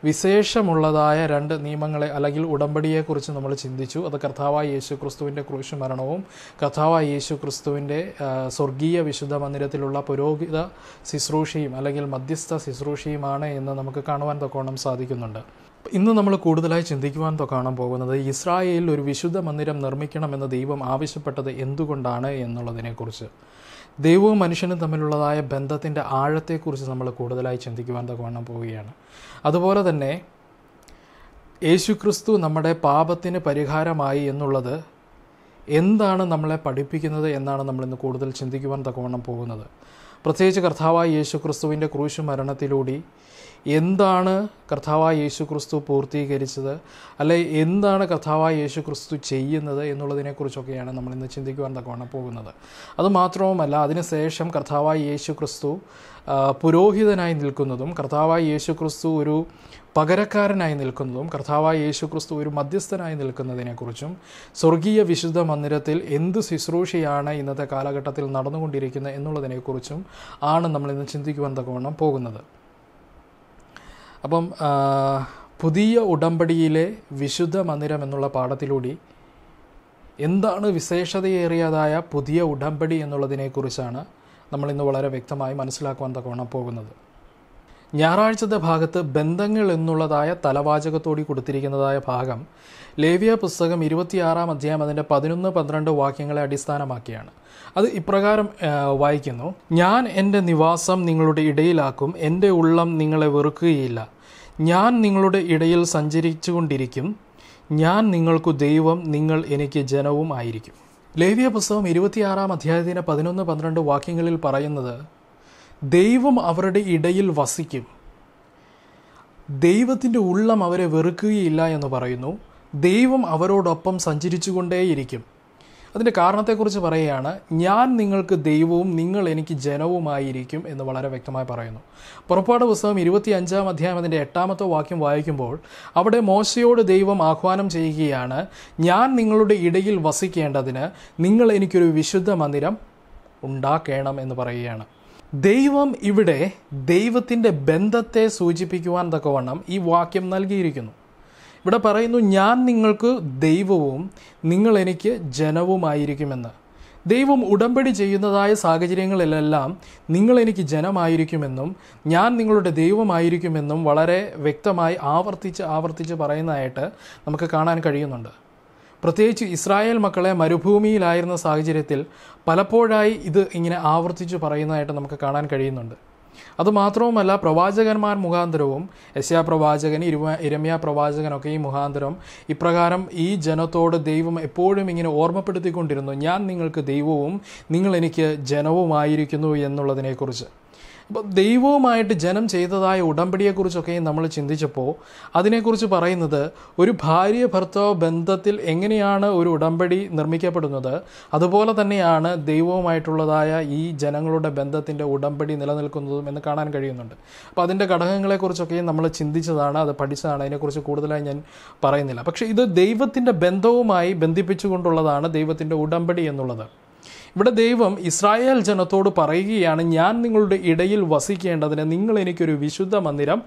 വിശേഷമുള്ളതായ 2 നിയമങ്ങളെ അല്ലെങ്കിൽ ഉടമ്പടിയെക്കുറിച്ച് നമ്മൾ ചിന്തിച്ചു. അത് കർത്താവായ യേശു ക്രിസ്തുവിൻ്റെ ക്രൂശ് മരണവും കർത്താവായ യേശു ക്രിസ്തുവിൻ്റെ സ്വർഗീയ വിശുദ്ധ മന്ദിരത്തിലുള്ള പുരോഹിത ശുശ്രൂഷയും അല്ലെങ്കിൽ മധ്യസ്ഥ ശുശ്രൂഷയുമാണ് എന്ന് നമുക്ക് കാണുവാൻ തക്കോണം സാധിക്കുന്നുണ്ട്. ഇന്ന് നമ്മൾ കൂടുതലായി ചിന്തിക്കുവാൻ കാണാൻ പോകുന്നത് ഇസ്രായേലിൽ ഒരു വിശുദ്ധ മന്ദിരം നിർമ്മിക്കണമെന്ന് ദൈവം ആവശ്യപ്പെട്ടത് എന്തുകൊണ്ടാണ് എന്നുള്ളതിനെക്കുറിച്ച്. ദൈവവും മനുഷ്യനും തമ്മിലുള്ളതായ ബന്ധത്തിൻ്റെ ആഴത്തെക്കുറിച്ച് നമ്മൾ കൂടുതലായി ചിന്തിക്കുവാൻ തക്കവണ്ണം പോവുകയാണ്. അതുപോലെ തന്നെ യേശുക്രിസ്തു നമ്മുടെ പാപത്തിന് പരിഹാരമായി എന്നുള്ളത് എന്താണ് നമ്മളെ പഠിപ്പിക്കുന്നത് എന്നാണ് നമ്മളിന്ന് കൂടുതൽ ചിന്തിക്കുവാൻ തക്കവണ്ണം പോകുന്നത്. പ്രത്യേകിച്ച് കർത്താവായ യേശുക്രിസ്തുവിൻ്റെ ക്രൂശ് മരണത്തിലൂടെ എന്താണ് കർത്താവായ യേശുക്രിസ്തു പൂർത്തീകരിച്ചത്, അല്ലെ എന്താണ് കർത്താവായ യേശുക്രിസ്തു ചെയ്യുന്നത് എന്നുള്ളതിനെക്കുറിച്ചൊക്കെയാണ് നമ്മളിന്ന് ചിന്തിക്കുവാൻ തക്കവണ്ണം പോകുന്നത്. അതുമാത്രവുമല്ല, അതിനുശേഷം കർത്താവായ യേശുക്രിസ്തു പുരോഹിതനായി നിൽക്കുന്നതും കർത്താവായ യേശുക്രിസ്തു ഒരു പകരക്കാരനായി നിൽക്കുന്നതും കർത്താവായ യേശുക്രിസ്തു ഒരു മധ്യസ്ഥനായി നിൽക്കുന്നതിനെക്കുറിച്ചും സ്വർഗീയ വിശുദ്ധ മന്ദിരത്തിൽ എന്ത് ശുശ്രൂഷയാണ് ഇന്നത്തെ കാലഘട്ടത്തിൽ നടന്നുകൊണ്ടിരിക്കുന്നത് എന്നുള്ളതിനെക്കുറിച്ചും ആണ് നമ്മളിന്ന് ചിന്തിക്കുവാൻ തക്കവണ്ണം പോകുന്നത്. അപ്പം പുതിയ ഉടമ്പടിയിലെ വിശുദ്ധ മന്ദിരം എന്നുള്ള പാഠത്തിലൂടെ എന്താണ് വിശേഷതയേറിയതായ പുതിയ ഉടമ്പടി എന്നുള്ളതിനെക്കുറിച്ചാണ് നമ്മളിന്ന് വളരെ വ്യക്തമായി മനസ്സിലാക്കുവാൻ തക്കവണ്ണം പോകുന്നത്. ഞായറാഴ്ചത്തെ ഭാഗത്ത് ബന്ധങ്ങൾ എന്നുള്ളതായ തലവാചകത്തോടി കൊടുത്തിരിക്കുന്നതായ ഭാഗം ലേവ്യ പുസ്തകം 26-ാം അധ്യായം അതിൻ്റെ 11-12 വാക്യങ്ങളെ അടിസ്ഥാനമാക്കിയാണ്. അത് ഇപ്രകാരം വായിക്കുന്നു: ഞാൻ എൻ്റെ നിവാസം നിങ്ങളുടെ ഇടയിലാക്കും, എൻ്റെ ഉള്ളം നിങ്ങളെ വെറുക്കുകയില്ല. ഞാൻ നിങ്ങളുടെ ഇടയിൽ സഞ്ചരിച്ചു കൊണ്ടിരിക്കും, ഞാൻ നിങ്ങൾക്കു ദൈവം, നിങ്ങൾ എനിക്ക് ജനവും ആയിരിക്കും. ലേവ്യ പുസ്തകം 26-ാം അധ്യായത്തിൻ്റെ 11-12 വാക്യങ്ങളിൽ പറയുന്നത് ദൈവം അവരുടെ ഇടയിൽ വസിക്കും, ദൈവത്തിൻ്റെ ഉള്ളം അവരെ വെറുക്കുകയില്ല എന്ന് പറയുന്നു. ദൈവം അവരോടൊപ്പം സഞ്ചരിച്ചു കൊണ്ടേയിരിക്കും. അതിൻ്റെ കാരണത്തെക്കുറിച്ച് പറയുകയാണ്, ഞാൻ നിങ്ങൾക്ക് ദൈവവും നിങ്ങൾ എനിക്ക് ജനവുമായിരിക്കും എന്ന് വളരെ വ്യക്തമായി പറയുന്നു. പുറപ്പാട് പുസ്തകം 25-ാം അധ്യായം അതിൻ്റെ 8-ാമത്തെ വാക്യം വായിക്കുമ്പോൾ അവിടെ മോശയോട് ദൈവം ആഹ്വാനം ചെയ്യുകയാണ്, ഞാൻ നിങ്ങളുടെ ഇടയിൽ വസിക്കേണ്ടതിന് നിങ്ങൾ എനിക്കൊരു വിശുദ്ധ മന്ദിരം ഉണ്ടാക്കണം എന്ന് പറയുകയാണ്. ദൈവം ഇവിടെ ദൈവത്തിൻ്റെ ബന്ധത്തെ സൂചിപ്പിക്കുവാൻ തക്കവണ്ണം ഈ വാക്യം നൽകിയിരിക്കുന്നു. ഇവിടെ പറയുന്നു, ഞാൻ നിങ്ങൾക്ക് ദൈവവും നിങ്ങൾ എനിക്ക് ജനവുമായിരിക്കുമെന്ന്. ദൈവം ഉടമ്പടി ചെയ്യുന്നതായ സാഹചര്യങ്ങളിലെല്ലാം നിങ്ങൾ എനിക്ക് ജനമായിരിക്കുമെന്നും ഞാൻ നിങ്ങളുടെ ദൈവമായിരിക്കുമെന്നും വളരെ വ്യക്തമായി ആവർത്തിച്ച് പറയുന്നതായിട്ട് നമുക്ക് കാണാൻ കഴിയുന്നുണ്ട്. പ്രത്യേകിച്ച് ഇസ്രായേൽ മക്കളെ മരുഭൂമിയിലായിരുന്ന സാഹചര്യത്തിൽ പലപ്പോഴായി ഇത് ഇങ്ങനെ ആവർത്തിച്ച് പറയുന്നതായിട്ട് നമുക്ക് കാണാൻ കഴിയുന്നുണ്ട്. അതുമാത്രവുമല്ല, പ്രവാചകന്മാർ മുഖാന്തരവും യെശയ്യാ പ്രവാചകൻ, യിരെമ്യാ പ്രവാചകനൊക്കെ ഈ മുഖാന്തരം ഇപ്രകാരം ഈ ജനത്തോട് ദൈവം എപ്പോഴും ഇങ്ങനെ ഓർമ്മപ്പെടുത്തിക്കൊണ്ടിരുന്നു, ഞാൻ നിങ്ങൾക്ക് ദൈവവും നിങ്ങൾ എനിക്ക് ജനവുമായിരിക്കുന്നു എന്നുള്ളതിനെക്കുറിച്ച്. അപ്പോൾ ദൈവവുമായിട്ട് ജനം ചെയ്തതായ ഉടമ്പടിയെക്കുറിച്ചൊക്കെ നമ്മൾ ചിന്തിച്ചപ്പോൾ അതിനെക്കുറിച്ച് പറയുന്നത് ഒരു ഭാര്യ ഭർത്താവ് ബന്ധത്തിൽ എങ്ങനെയാണ് ഒരു ഉടമ്പടി നിർമ്മിക്കപ്പെടുന്നത്, അതുപോലെ തന്നെയാണ് ദൈവവുമായിട്ടുള്ളതായ ഈ ജനങ്ങളുടെ ബന്ധത്തിൻ്റെ ഉടമ്പടി നിലനിൽക്കുന്നതും എന്ന് കാണാൻ കഴിയുന്നുണ്ട്. അപ്പോൾ അതിൻ്റെ ഘടകങ്ങളെക്കുറിച്ചൊക്കെ നമ്മൾ ചിന്തിച്ചതാണ്, അത് പഠിച്ചതാണ്, അതിനെക്കുറിച്ച് കൂടുതലായി ഞാൻ പറയുന്നില്ല. പക്ഷേ ഇത് ദൈവത്തിൻ്റെ ബന്ധവുമായി ബന്ധിപ്പിച്ചുകൊണ്ടുള്ളതാണ് ദൈവത്തിൻ്റെ ഉടമ്പടി എന്നുള്ളത്. ഇവിടെ ദൈവം ഇസ്രായേൽ ജനത്തോട് പറയുകയാണ്, ഞാൻ നിങ്ങളുടെ ഇടയിൽ വസിക്കേണ്ടതിന് നിങ്ങൾ എനിക്കൊരു വിശുദ്ധ മന്ദിരം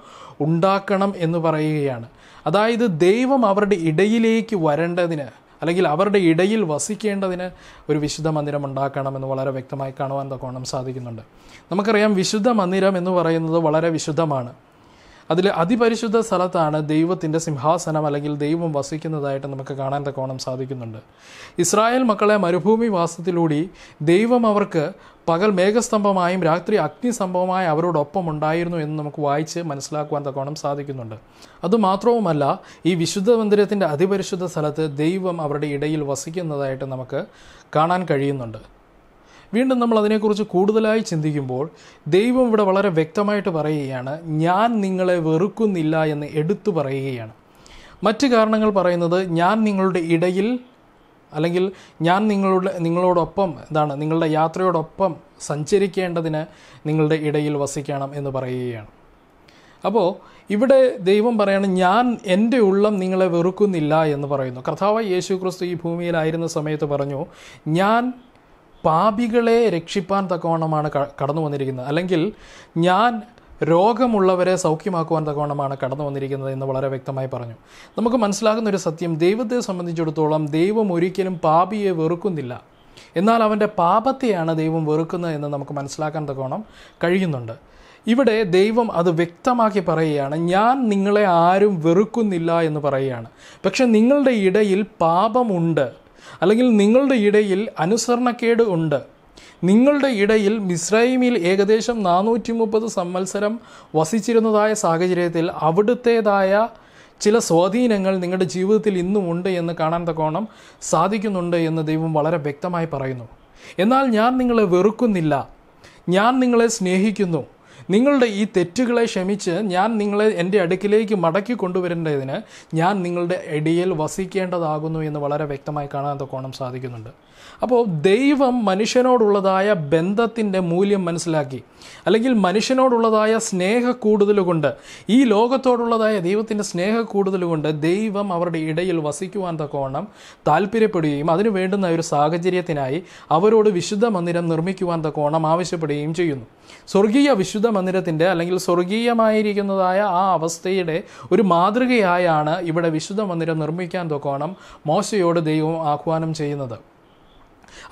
ഉണ്ടാക്കണം എന്ന് പറയുകയാണ്. അതായത് ദൈവം അവരുടെ ഇടയിലേക്ക് വരേണ്ടതിന് അല്ലെങ്കിൽ അവരുടെ ഇടയിൽ വസിക്കേണ്ടതിന് ഒരു വിശുദ്ധ മന്ദിരം ഉണ്ടാക്കണമെന്ന് വളരെ വ്യക്തമായി കാണുവാൻ തക്കവണ്ണം സാധിക്കുന്നുണ്ട്. നമുക്കറിയാം, വിശുദ്ധ മന്ദിരം എന്ന് പറയുന്നത് വളരെ വിശുദ്ധമാണ്. അതിൽ അതിപരിശുദ്ധ സ്ഥലത്താണ് ദൈവത്തിൻ്റെ സിംഹാസനം അല്ലെങ്കിൽ ദൈവം വസിക്കുന്നതായിട്ട് നമുക്ക് കാണാൻ തക്കവണ്ണം സാധിക്കുന്നുണ്ട്. ഇസ്രായേൽ മക്കളെ മരുഭൂമി വാസത്തിലൂടെ ദൈവം അവർക്ക് പകൽ മേഘസ്തംഭമായും രാത്രി അഗ്നിസ്തംഭവുമായി അവരോടൊപ്പം ഉണ്ടായിരുന്നു എന്ന് നമുക്ക് വായിച്ച് മനസ്സിലാക്കുവാൻ തക്കവണ്ണം സാധിക്കുന്നുണ്ട്. അതുമാത്രവുമല്ല, ഈ വിശുദ്ധ മന്ദിരത്തിൻ്റെ അതിപരിശുദ്ധ സ്ഥലത്ത് ദൈവം അവരുടെ ഇടയിൽ വസിക്കുന്നതായിട്ട് നമുക്ക് കാണാൻ കഴിയുന്നുണ്ട്. വീണ്ടും നമ്മൾ അതിനെക്കുറിച്ച് കൂടുതലായി ചിന്തിക്കുമ്പോൾ ദൈവം ഇവിടെ വളരെ വ്യക്തമായിട്ട് പറയുകയാണ്, ഞാൻ നിങ്ങളെ വെറുക്കുന്നില്ല എന്ന് എടുത്തു പറയുകയാണ്. മറ്റ് കാരണങ്ങൾ പറയുന്നത്, ഞാൻ നിങ്ങളുടെ ഇടയിൽ അല്ലെങ്കിൽ ഞാൻ നിങ്ങളോടൊപ്പം നിങ്ങളുടെ യാത്രയോടൊപ്പം സഞ്ചരിക്കേണ്ടതിന് നിങ്ങളുടെ ഇടയിൽ വസിക്കണം എന്ന് പറയുകയാണ്. അപ്പോൾ ഇവിടെ ദൈവം പറയാണ്, ഞാൻ എൻ്റെ ഉള്ളം നിങ്ങളെ വെറുക്കുന്നില്ല എന്ന് പറയുന്നു. കർത്താവായ യേശു ക്രിസ്തു ഈ ഭൂമിയിലായിരുന്ന സമയത്ത് പറഞ്ഞു, ഞാൻ പാപികളെ രക്ഷിപ്പാൻ തക്കവണ്ണമാണ് കടന്നു വന്നിരിക്കുന്നത്, അല്ലെങ്കിൽ ഞാൻ രോഗമുള്ളവരെ സൗഖ്യമാക്കുവാൻ തക്കവണ്ണമാണ് കടന്നു വന്നിരിക്കുന്നത് എന്ന് വളരെ വ്യക്തമായി പറഞ്ഞു. നമുക്ക് മനസ്സിലാകുന്ന ഒരു സത്യം, ദൈവത്തെ സംബന്ധിച്ചിടത്തോളം ദൈവം ഒരിക്കലും പാപിയെ വെറുക്കുന്നില്ല, എന്നാൽ അവൻ്റെ പാപത്തെയാണ് ദൈവം വെറുക്കുന്നത് എന്ന് നമുക്ക് മനസ്സിലാക്കാൻ തക്കവണ്ണം കഴിയുന്നുണ്ട്. ഇവിടെ ദൈവം അത് വ്യക്തമാക്കി പറയുകയാണ്, ഞാൻ നിങ്ങളെ ആരും വെറുക്കുന്നില്ല എന്ന് പറയുകയാണ്. പക്ഷെ നിങ്ങളുടെ ഇടയിൽ പാപമുണ്ട്, അല്ലെങ്കിൽ നിങ്ങളുടെ ഇടയിൽ അനുസരണക്കേട് ഉണ്ട്. നിങ്ങളുടെ ഇടയിൽ മിസ്രൈമിൽ ഏകദേശം 430 സംവത്സരം വസിച്ചിരുന്നതായ സാഹചര്യത്തിൽ അവിടുത്തേതായ ചില സ്വാധീനങ്ങൾ നിങ്ങളുടെ ജീവിതത്തിൽ ഇന്നും ഉണ്ട് എന്ന് കാണാൻ തക്കോണം സാധിക്കുന്നുണ്ട് എന്ന് ദൈവം വളരെ വ്യക്തമായി പറയുന്നു. എന്നാൽ ഞാൻ നിങ്ങളെ വെറുക്കുന്നില്ല, ഞാൻ നിങ്ങളെ സ്നേഹിക്കുന്നു. നിങ്ങളുടെ ഈ തെറ്റുകളെ ക്ഷമിച്ച് ഞാൻ നിങ്ങളെ എൻ്റെ അടുക്കിലേക്ക് മടക്കി കൊണ്ടുവരേണ്ടതിന് ഞാൻ നിങ്ങളുടെ ഇടയിൽ വസിക്കേണ്ടതാകുന്നു എന്ന് വളരെ വ്യക്തമായി കാണാൻ തക്കോണം സാധിക്കുന്നുണ്ട്. അപ്പോൾ ദൈവം മനുഷ്യനോടുള്ളതായ ബന്ധത്തിൻ്റെ മൂല്യം മനസ്സിലാക്കി, അല്ലെങ്കിൽ മനുഷ്യനോടുള്ളതായ സ്നേഹ കൂടുതൽ കൊണ്ട്, ഈ ലോകത്തോടുള്ളതായ ദൈവത്തിൻ്റെ സ്നേഹ കൂടുതൽ കൊണ്ട് ദൈവം അവരുടെ ഇടയിൽ വസിക്കുവാൻ തക്കവണ്ണം താല്പര്യപ്പെടുകയും അതിനു വേണ്ടുന്ന ഒരു സാഹചര്യത്തിനായി അവരോട് വിശുദ്ധ മന്ദിരം നിർമ്മിക്കുവാൻ തക്കവണ്ണം ആവശ്യപ്പെടുകയും ചെയ്യുന്നു. സ്വർഗീയ വിശുദ്ധ മന്ദിരത്തിൻ്റെ, അല്ലെങ്കിൽ സ്വർഗീയമായിരിക്കുന്നതായ ആ അവസ്ഥയുടെ ഒരു മാതൃകയായാണ് ഇവിടെ വിശുദ്ധ മന്ദിരം നിർമ്മിക്കാൻ തക്കവണ്ണം മോശയോട് ദൈവം ആഹ്വാനം ചെയ്യുന്നത്.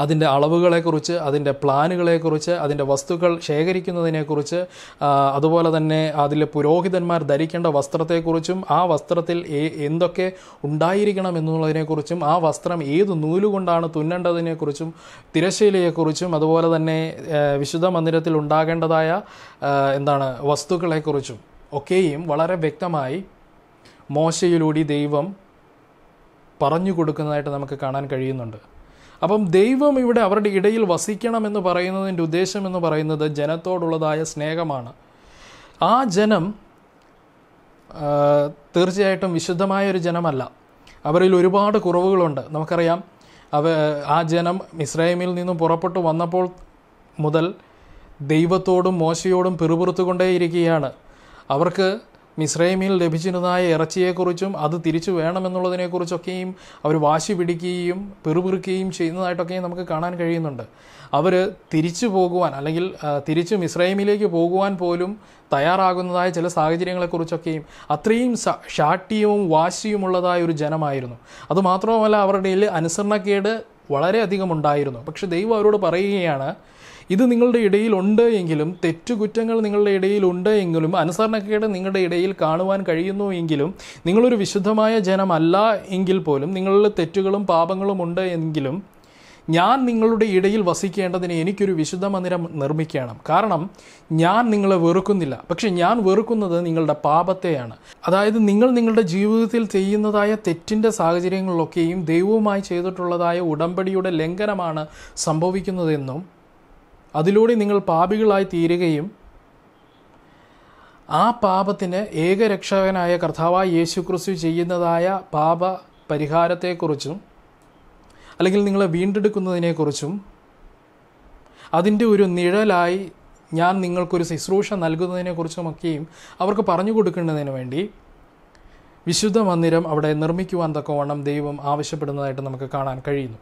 അതിൻ്റെ അളവുകളെക്കുറിച്ച്, അതിൻ്റെ പ്ലാനുകളെക്കുറിച്ച്, അതിൻ്റെ വസ്തുക്കൾ ശേഖരിക്കുന്നതിനെക്കുറിച്ച്, അതുപോലെ തന്നെ അതിലെ പുരോഹിതന്മാർ ധരിക്കേണ്ട വസ്ത്രത്തെക്കുറിച്ചും ആ വസ്ത്രത്തിൽ എന്തൊക്കെ ഉണ്ടായിരിക്കണം എന്നുള്ളതിനെക്കുറിച്ചും, ആ വസ്ത്രം ഏത് നൂലുകൊണ്ടാണ് തുന്നേണ്ടതിനെക്കുറിച്ചും, തിരശ്ശീലയെക്കുറിച്ചും, അതുപോലെ തന്നെ വിശുദ്ധ മന്ദിരത്തിൽ ഉണ്ടാകേണ്ടതായ വസ്തുക്കളെക്കുറിച്ചും ഒക്കെയും വളരെ വ്യക്തമായി മോശയിലൂടെ ദൈവം പറഞ്ഞു കൊടുക്കുന്നതായിട്ട് നമുക്ക് കാണാൻ കഴിയുന്നുണ്ട്. അപ്പം ദൈവം ഇവിടെ അവരുടെ ഇടയിൽ വസിക്കണമെന്ന് പറയുന്നതിൻ്റെ ഉദ്ദേശം എന്ന് പറയുന്നത് ജനത്തോടുള്ളതായ സ്നേഹമാണ്. ആ ജനം തീർച്ചയായിട്ടും വിശുദ്ധമായ ഒരു ജനമല്ല, അവരിൽ ഒരുപാട് കുറവുകളുണ്ട്. നമുക്കറിയാം, ആ ജനം ഇസ്രായേലിൽ നിന്നും പുറപ്പെട്ടു വന്നപ്പോൾ മുതൽ ദൈവത്തോടും മോശയോടും പിറുപിറുത്തുകൊണ്ടേയിരിക്കുകയാണ്. അവർക്ക് മിസ്രൈമിൽ ലഭിച്ചിരുന്നതായ ഇറച്ചിയെക്കുറിച്ചും അത് തിരിച്ചു വേണമെന്നുള്ളതിനെക്കുറിച്ചൊക്കെയും അവർ വാശി പിടിക്കുകയും പിറുപിറുക്കുകയും ചെയ്യുന്നതായിട്ടൊക്കെയും നമുക്ക് കാണാൻ കഴിയുന്നുണ്ട്. അവർ തിരിച്ചു പോകുവാൻ, അല്ലെങ്കിൽ തിരിച്ച് മിസ്രൈമിലേക്ക് പോകുവാൻ പോലും തയ്യാറാകുന്നതായ ചില സാഹചര്യങ്ങളെക്കുറിച്ചൊക്കെയും അത്രയും ശാഠ്യവും വാശിയുമുള്ളതായ ഒരു ജനമായിരുന്നു. അതുമാത്രമല്ല, അവരുടെ അനുസരണക്കേട് വളരെയധികം ഉണ്ടായിരുന്നു. പക്ഷെ ദൈവം അവരോട് പറയുകയാണ്, ഇത് നിങ്ങളുടെ ഇടയിൽ ഉണ്ട് എങ്കിലും, തെറ്റുകുറ്റങ്ങൾ നിങ്ങളുടെ ഇടയിൽ ഉണ്ട് എങ്കിലും, അനുസരണക്കേട് നിങ്ങളുടെ ഇടയിൽ കാണുവാൻ കഴിയുന്നു എങ്കിലും, നിങ്ങളൊരു വിശുദ്ധമായ ജനമല്ല എങ്കിൽ പോലും, നിങ്ങളിൽ തെറ്റുകളും പാപങ്ങളും ഉണ്ട് എങ്കിലും, ഞാൻ നിങ്ങളുടെ ഇടയിൽ വസിക്കേണ്ടതിന് എനിക്കൊരു വിശുദ്ധ മന്ദിരം നിർമ്മിക്കണം. കാരണം ഞാൻ നിങ്ങളെ വെറുക്കുന്നില്ല, പക്ഷെ ഞാൻ വെറുക്കുന്നത് നിങ്ങളുടെ പാപത്തെയാണ്. അതായത് നിങ്ങൾ നിങ്ങളുടെ ജീവിതത്തിൽ ചെയ്യുന്നതായ തെറ്റിൻ്റെ സാഹചര്യങ്ങളിലൊക്കെയും ദൈവവുമായി ചെയ്തിട്ടുള്ളതായ ഉടമ്പടിയുടെ ലംഘനമാണ് സംഭവിക്കുന്നതെന്നും, അതിലൂടെ നിങ്ങൾ പാപികളായി തീരുകയും ആ പാപത്തിന് ഏകരക്ഷകനായ കർത്താവായ യേശുക്രിസ്തു ചെയ്യുന്നതായ പാപ പരിഹാരത്തെക്കുറിച്ചും, അല്ലെങ്കിൽ നിങ്ങളെ വീണ്ടെടുക്കുന്നതിനെക്കുറിച്ചും, അതിൻ്റെ ഒരു നിഴലായി ഞാൻ നിങ്ങൾക്കൊരു ശുശ്രൂഷ നൽകുന്നതിനെക്കുറിച്ചുമൊക്കെയും അവർക്ക് പറഞ്ഞു കൊടുക്കേണ്ടതിന് വേണ്ടി വിശുദ്ധ മന്ദിരം അവിടെ നിർമ്മിക്കുവാൻ തക്കവണ്ണം ദൈവം ആവശ്യപ്പെടുന്നതായിട്ട് നമുക്ക് കാണാൻ കഴിയുന്നു.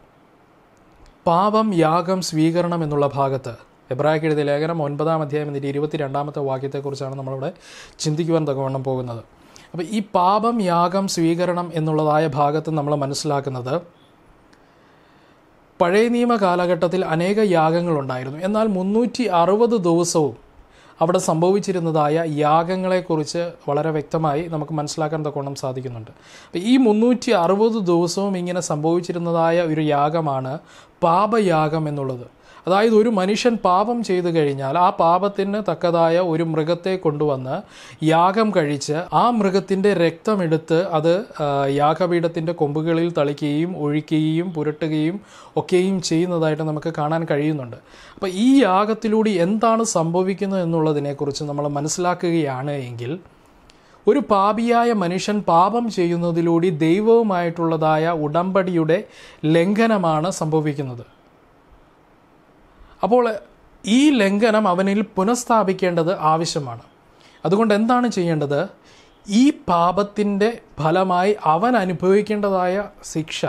പാപം, യാഗം, സ്വീകരണം എന്നുള്ള ഭാഗത്ത് എബ്രായർക്ക് എഴുതിയ ലേഖനം 9-ാം അധ്യായം 22-ാമത്തെ വാക്യത്തെക്കുറിച്ചാണ് നമ്മളിവിടെ ചിന്തിക്കുവാൻ തക്കവണ്ണം പോകുന്നത്. അപ്പോൾ ഈ പാപം, യാഗം, സ്വീകരണം എന്നുള്ളതായ ഭാഗത്ത് നമ്മൾ മനസ്സിലാക്കുന്നത്, പഴയ നിയമ കാലഘട്ടത്തിൽ അനേക യാഗങ്ങളുണ്ടായിരുന്നു. എന്നാൽ 360 ദിവസവും അവിടെ സംഭവിച്ചിരുന്നതായ യാഗങ്ങളെക്കുറിച്ച് വളരെ വ്യക്തമായി നമുക്ക് മനസ്സിലാക്കാൻ തക്കവണ്ണം സാധിക്കുന്നുണ്ട്. അപ്പോൾ ഈ 360 ദിവസവും ഇങ്ങനെ സംഭവിച്ചിരുന്നതായ ഒരു യാഗമാണ് പാപയാഗം എന്നുള്ളത്. അതായത് ഒരു മനുഷ്യൻ പാപം ചെയ്തു കഴിഞ്ഞാൽ ആ പാപത്തിന് തക്കതായ ഒരു മൃഗത്തെ കൊണ്ടുവന്ന് യാഗം കഴിച്ച് ആ മൃഗത്തിൻ്റെ രക്തമെടുത്ത് അത് യാഗപീഠത്തിൻ്റെ കൊമ്പുകളിൽ തളിക്കുകയും ഒഴിക്കുകയും പുരട്ടുകയും ഒക്കെയും ചെയ്യുന്നതായിട്ട് നമുക്ക് കാണാൻ കഴിയുന്നുണ്ട്. അപ്പോൾ ഈ യാഗത്തിലൂടെ എന്താണ് സംഭവിക്കുന്നത് എന്നുള്ളതിനെക്കുറിച്ച് നമ്മൾ മനസ്സിലാക്കുകയാണ് എങ്കിൽ, ഒരു പാപിയായ മനുഷ്യൻ പാപം ചെയ്യുന്നതിലൂടെ ദൈവവുമായിട്ടുള്ളതായ ഉടമ്പടിയുടെ ലംഘനമാണ് സംഭവിക്കുന്നത്. അപ്പോൾ ഈ ലംഘനം അവനിൽ പുനഃസ്ഥാപിക്കേണ്ടത് ആവശ്യമാണ്. അതുകൊണ്ട് എന്താണ് ചെയ്യേണ്ടത്? ഈ പാപത്തിൻ്റെ ഫലമായി അവൻ അനുഭവിക്കേണ്ടതായ ശിക്ഷ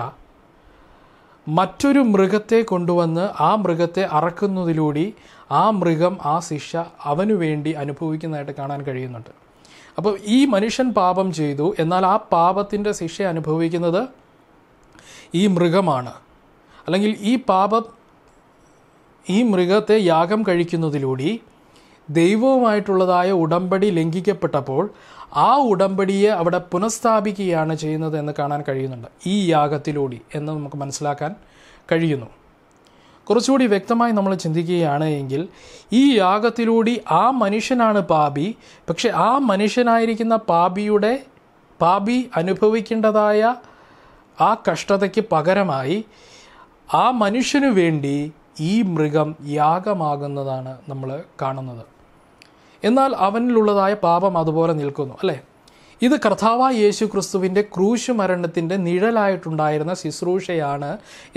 മറ്റൊരു മൃഗത്തെ കൊണ്ടുവന്ന് ആ മൃഗത്തെ അറക്കുന്നതിലൂടെ ആ മൃഗം ആ ശിക്ഷ അവനു വേണ്ടി അനുഭവിക്കുന്നതായിട്ട് കാണാൻ കഴിയുന്നുണ്ട്. അപ്പോൾ ഈ മനുഷ്യൻ പാപം ചെയ്തു, എന്നാൽ ആ പാപത്തിൻ്റെ ശിക്ഷ അനുഭവിക്കുന്നത് ഈ മൃഗമാണ്. അല്ലെങ്കിൽ ഈ മൃഗത്തെ യാഗം കഴിക്കുന്നതിലൂടെ ദൈവവുമായിട്ടുള്ളതായ ഉടമ്പടി ലംഘിക്കപ്പെട്ടപ്പോൾ ആ ഉടമ്പടിയെ അവിടെ പുനഃസ്ഥാപിക്കുകയാണ് ചെയ്യുന്നത് എന്ന് കാണാൻ കഴിയുന്നുണ്ട് ഈ യാഗത്തിലൂടെ എന്ന് നമുക്ക് മനസ്സിലാക്കാൻ കഴിയുന്നു. കുറച്ചുകൂടി വ്യക്തമായി നമ്മൾ ചിന്തിക്കുകയാണ് എങ്കിൽ ഈ യാഗത്തിലൂടെ ആ മനുഷ്യനാണ് പാപി, പക്ഷെ ആ മനുഷ്യനായിരിക്കുന്ന പാപി അനുഭവിക്കേണ്ടതായ ആ കഷ്ടതയ്ക്ക് പകരമായി ആ മനുഷ്യനു വേണ്ടി ഈ മൃഗം യാഗമാകുന്നതാണ് നമ്മൾ കാണുന്നത്. എന്നാൽ അവനിലുള്ളതായ പാപം അതുപോലെ നിൽക്കുന്നു, അല്ലേ? ഇത് കർത്താവായ യേശു ക്രിസ്തുവിൻ്റെ ക്രൂശ് മരണത്തിൻ്റെ നിഴലായിട്ടുണ്ടായിരുന്ന ശുശ്രൂഷയാണ്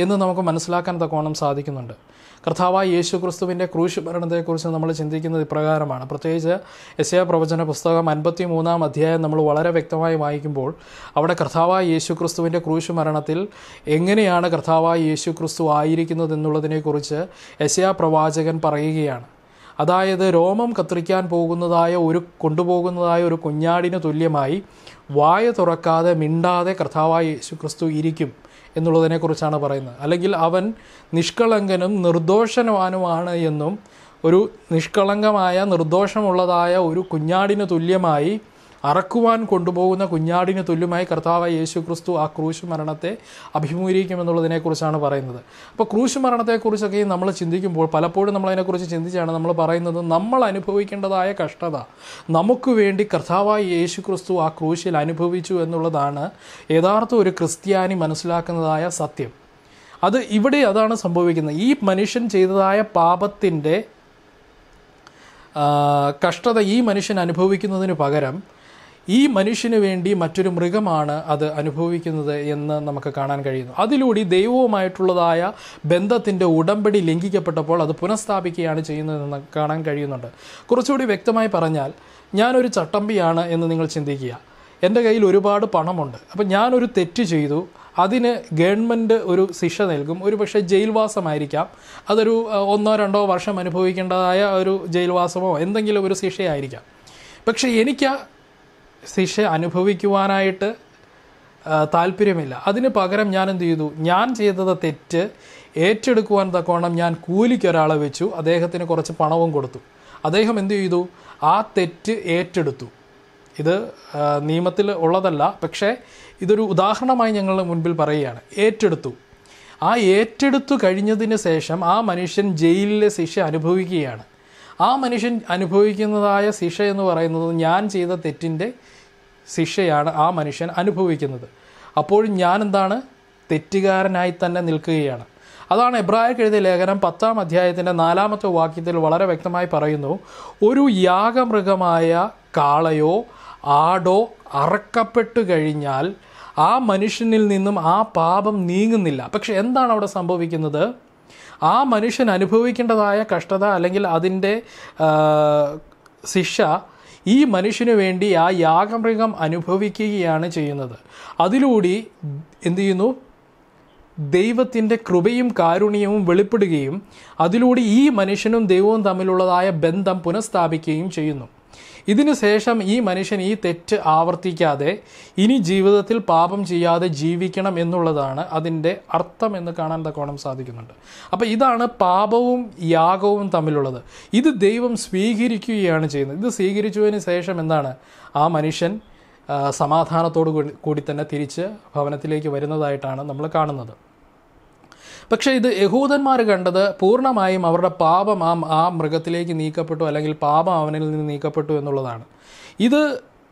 എന്ന് നമുക്ക് മനസ്സിലാക്കാൻ തക്കവണ്ണം സാധിക്കുന്നുണ്ട്. കർത്താവായ യേശു ക്രിസ്തുവിൻ്റെ ക്രൂശ് മരണത്തെക്കുറിച്ച് നമ്മൾ ചിന്തിക്കുന്നത് ഇപ്രകാരമാണ്. പ്രത്യേകിച്ച് യെശയ്യാ പ്രവചന പുസ്തകം 53-ാം അധ്യായം നമ്മൾ വളരെ വ്യക്തമായി വായിക്കുമ്പോൾ അവിടെ കർത്താവായ യേശു ക്രിസ്തുവിൻ്റെ ക്രൂശ് മരണത്തിൽ എങ്ങനെയാണ് കർത്താവായ യേശു ക്രിസ്തു ആയിരിക്കുന്നത് എന്നുള്ളതിനെക്കുറിച്ച് യെശയ്യാ പ്രവാചകൻ പറയുകയാണ്. അതായത് രോമം കത്രിക്കാൻ കൊണ്ടുപോകുന്നതായ ഒരു കുഞ്ഞാടിന് തുല്യമായി വായ തുറക്കാതെ മിണ്ടാതെ കർത്താവായ യേശു ക്രിസ്തു ഇരിക്കും എന്നുള്ളതിനെക്കുറിച്ചാണ് പറയുന്നത്. അല്ലെങ്കിൽ അവൻ നിഷ്കളങ്കനും നിർദോഷവാനുമാണ് എന്നും ഒരു നിഷ്കളങ്കമായ നിർദോഷമുള്ളതായ ഒരു കുഞ്ഞാടിന് തുല്യമായി അറക്കുവാൻ കൊണ്ടുപോകുന്ന കുഞ്ഞാടിന് തുല്യമായി കർത്താവായ യേശു ക്രിസ്തു ആ ക്രൂശ് മരണത്തെ അഭിമുഖീകരിക്കുമെന്നുള്ളതിനെക്കുറിച്ചാണ് പറയുന്നത്. അപ്പോൾ ക്രൂശ് മരണത്തെക്കുറിച്ചൊക്കെ നമ്മൾ ചിന്തിക്കുമ്പോൾ പലപ്പോഴും നമ്മളതിനെക്കുറിച്ച് ചിന്തിച്ചാണ് നമ്മൾ പറയുന്നത് നമ്മൾ അനുഭവിക്കേണ്ടതായ കഷ്ടത നമുക്ക് വേണ്ടി കർത്താവായ യേശു ക്രിസ്തു ആ ക്രൂശിൽ അനുഭവിച്ചു എന്നുള്ളതാണ് യഥാർത്ഥ ഒരു ക്രിസ്ത്യാനി മനസ്സിലാക്കുന്നതായ സത്യം. അതാണ് സംഭവിക്കുന്നത്. ഈ മനുഷ്യൻ ചെയ്തതായ പാപത്തിൻ്റെ കഷ്ടത ഈ മനുഷ്യൻ അനുഭവിക്കുന്നതിന് പകരം ഈ മനുഷ്യന് വേണ്ടി മറ്റൊരു മൃഗമാണ് അത് അനുഭവിക്കുന്നത് എന്ന് നമുക്ക് കാണാൻ കഴിയുന്നു. അതിലൂടെ ദൈവവുമായിട്ടുള്ളതായ ബന്ധത്തിൻ്റെ ഉടമ്പടി ലംഘിക്കപ്പെട്ടപ്പോൾ അത് പുനഃസ്ഥാപിക്കുകയാണ് ചെയ്യുന്നതെന്ന് കാണാൻ കഴിയുന്നുണ്ട്. കുറച്ചുകൂടി വ്യക്തമായി പറഞ്ഞാൽ, ഞാനൊരു ചട്ടമ്പിയാണ് എന്ന് നിങ്ങൾ ചിന്തിക്കുക. എൻ്റെ കയ്യിൽ ഒരുപാട് പണമുണ്ട്. അപ്പം ഞാനൊരു തെറ്റ് ചെയ്തു, അതിന് ഗവൺമെൻറ് ഒരു ശിക്ഷ നൽകും. ഒരു പക്ഷേ ജയിൽവാസമായിരിക്കാം, അതൊരു 1-2 വർഷം അനുഭവിക്കേണ്ടതായ ഒരു ജയിൽവാസമോ എന്തെങ്കിലും ഒരു ശിക്ഷയായിരിക്കാം. പക്ഷേ എനിക്ക് ശിക്ഷ അനുഭവിക്കുവാനായിട്ട് താല്പര്യമില്ല. അതിന് പകരം ഞാൻ എന്ത് ചെയ്തു? ഞാൻ ചെയ്തത് തെറ്റ് ഏറ്റെടുക്കുവാൻ തക്കവണ്ണം ഞാൻ കൂലിക്കൊരാളെ വെച്ചു, അദ്ദേഹത്തിന് കുറച്ച് പണവും കൊടുത്തു. അദ്ദേഹം എന്ത് ചെയ്തു? ആ തെറ്റ് ഏറ്റെടുത്തു. ഇത് നിയമത്തിൽ ഉള്ളതല്ല, പക്ഷേ ഇതൊരു ഉദാഹരണമായി ഞങ്ങളുടെ മുൻപിൽ പറയുകയാണ്. ഏറ്റെടുത്തു കഴിഞ്ഞതിന് ശേഷം ആ മനുഷ്യൻ ജയിലിലെ ശിക്ഷ അനുഭവിക്കുകയാണ്. ആ മനുഷ്യൻ അനുഭവിക്കുന്നതായ ശിക്ഷ എന്ന് പറയുന്നത് ഞാൻ ചെയ്ത തെറ്റിൻ്റെ ശിക്ഷയാണ് ആ മനുഷ്യൻ അനുഭവിക്കുന്നത്. അപ്പോൾ ഞാൻ എന്താണ്? തെറ്റുകാരനായി തന്നെ നിൽക്കുകയാണ്. അതാണ് എബ്രായർക്ക് എഴുതിയ ലേഖനം 10-ാം അധ്യായത്തിൻ്റെ 4-ാമത്തെ വാക്യത്തിൽ വളരെ വ്യക്തമായി പറയുന്നു, ഒരു യാഗമൃഗമായ കാളയോ ആടോ അറക്കപ്പെട്ടു കഴിഞ്ഞാൽ ആ മനുഷ്യനിൽ നിന്നും ആ പാപം നീങ്ങുന്നില്ല. പക്ഷെ എന്താണ് അവിടെ സംഭവിക്കുന്നത്? ആ മനുഷ്യൻ അനുഭവിക്കേണ്ടതായ കഷ്ടത അല്ലെങ്കിൽ അതിൻ്റെ ശിക്ഷ ഈ മനുഷ്യന് വേണ്ടി ആ യാഗമൃഗം അനുഭവിക്കുകയാണ് ചെയ്യുന്നത്. അതിലൂടെ എന്തു ചെയ്യുന്നു? ദൈവത്തിൻ്റെ കൃപയും കാരുണ്യവും വെളിപ്പെടുകയും അതിലൂടെ ഈ മനുഷ്യനും ദൈവവും തമ്മിലുള്ളതായ ബന്ധം പുനഃസ്ഥാപിക്കുകയും ചെയ്യുന്നു. ഇതിനു ശേഷം ഈ മനുഷ്യൻ ഈ തെറ്റ് ആവർത്തിക്കാതെ ഇനി ജീവിതത്തിൽ പാപം ചെയ്യാതെ ജീവിക്കണം എന്നുള്ളതാണ് അതിൻ്റെ അർത്ഥം എന്ന് കാണാൻ തക്കവണ്ണം സാധിക്കുന്നുണ്ട്. അപ്പോൾ ഇതാണ് പാപവും യാഗവും തമ്മിലുള്ളത്. ഇത് ദൈവം സ്വീകരിക്കുകയാണ് ചെയ്യുന്നത്. ഇത് സ്വീകരിച്ചതിന് ശേഷം എന്താണ്? ആ മനുഷ്യൻ സമാധാനത്തോടു കൂടി തന്നെ തിരിച്ച് ഭവനത്തിലേക്ക് വരുന്നതായിട്ടാണ് നമ്മൾ കാണുന്നത്. പക്ഷേ ഇത് യഹൂദന്മാർ കണ്ടത് പൂർണ്ണമായും അവരുടെ പാപം ആ മൃഗത്തിലേക്ക് നീക്കപ്പെട്ടു, അല്ലെങ്കിൽ പാപം അവനിൽ നിന്ന് നീക്കപ്പെട്ടു എന്നുള്ളതാണ്. ഇത്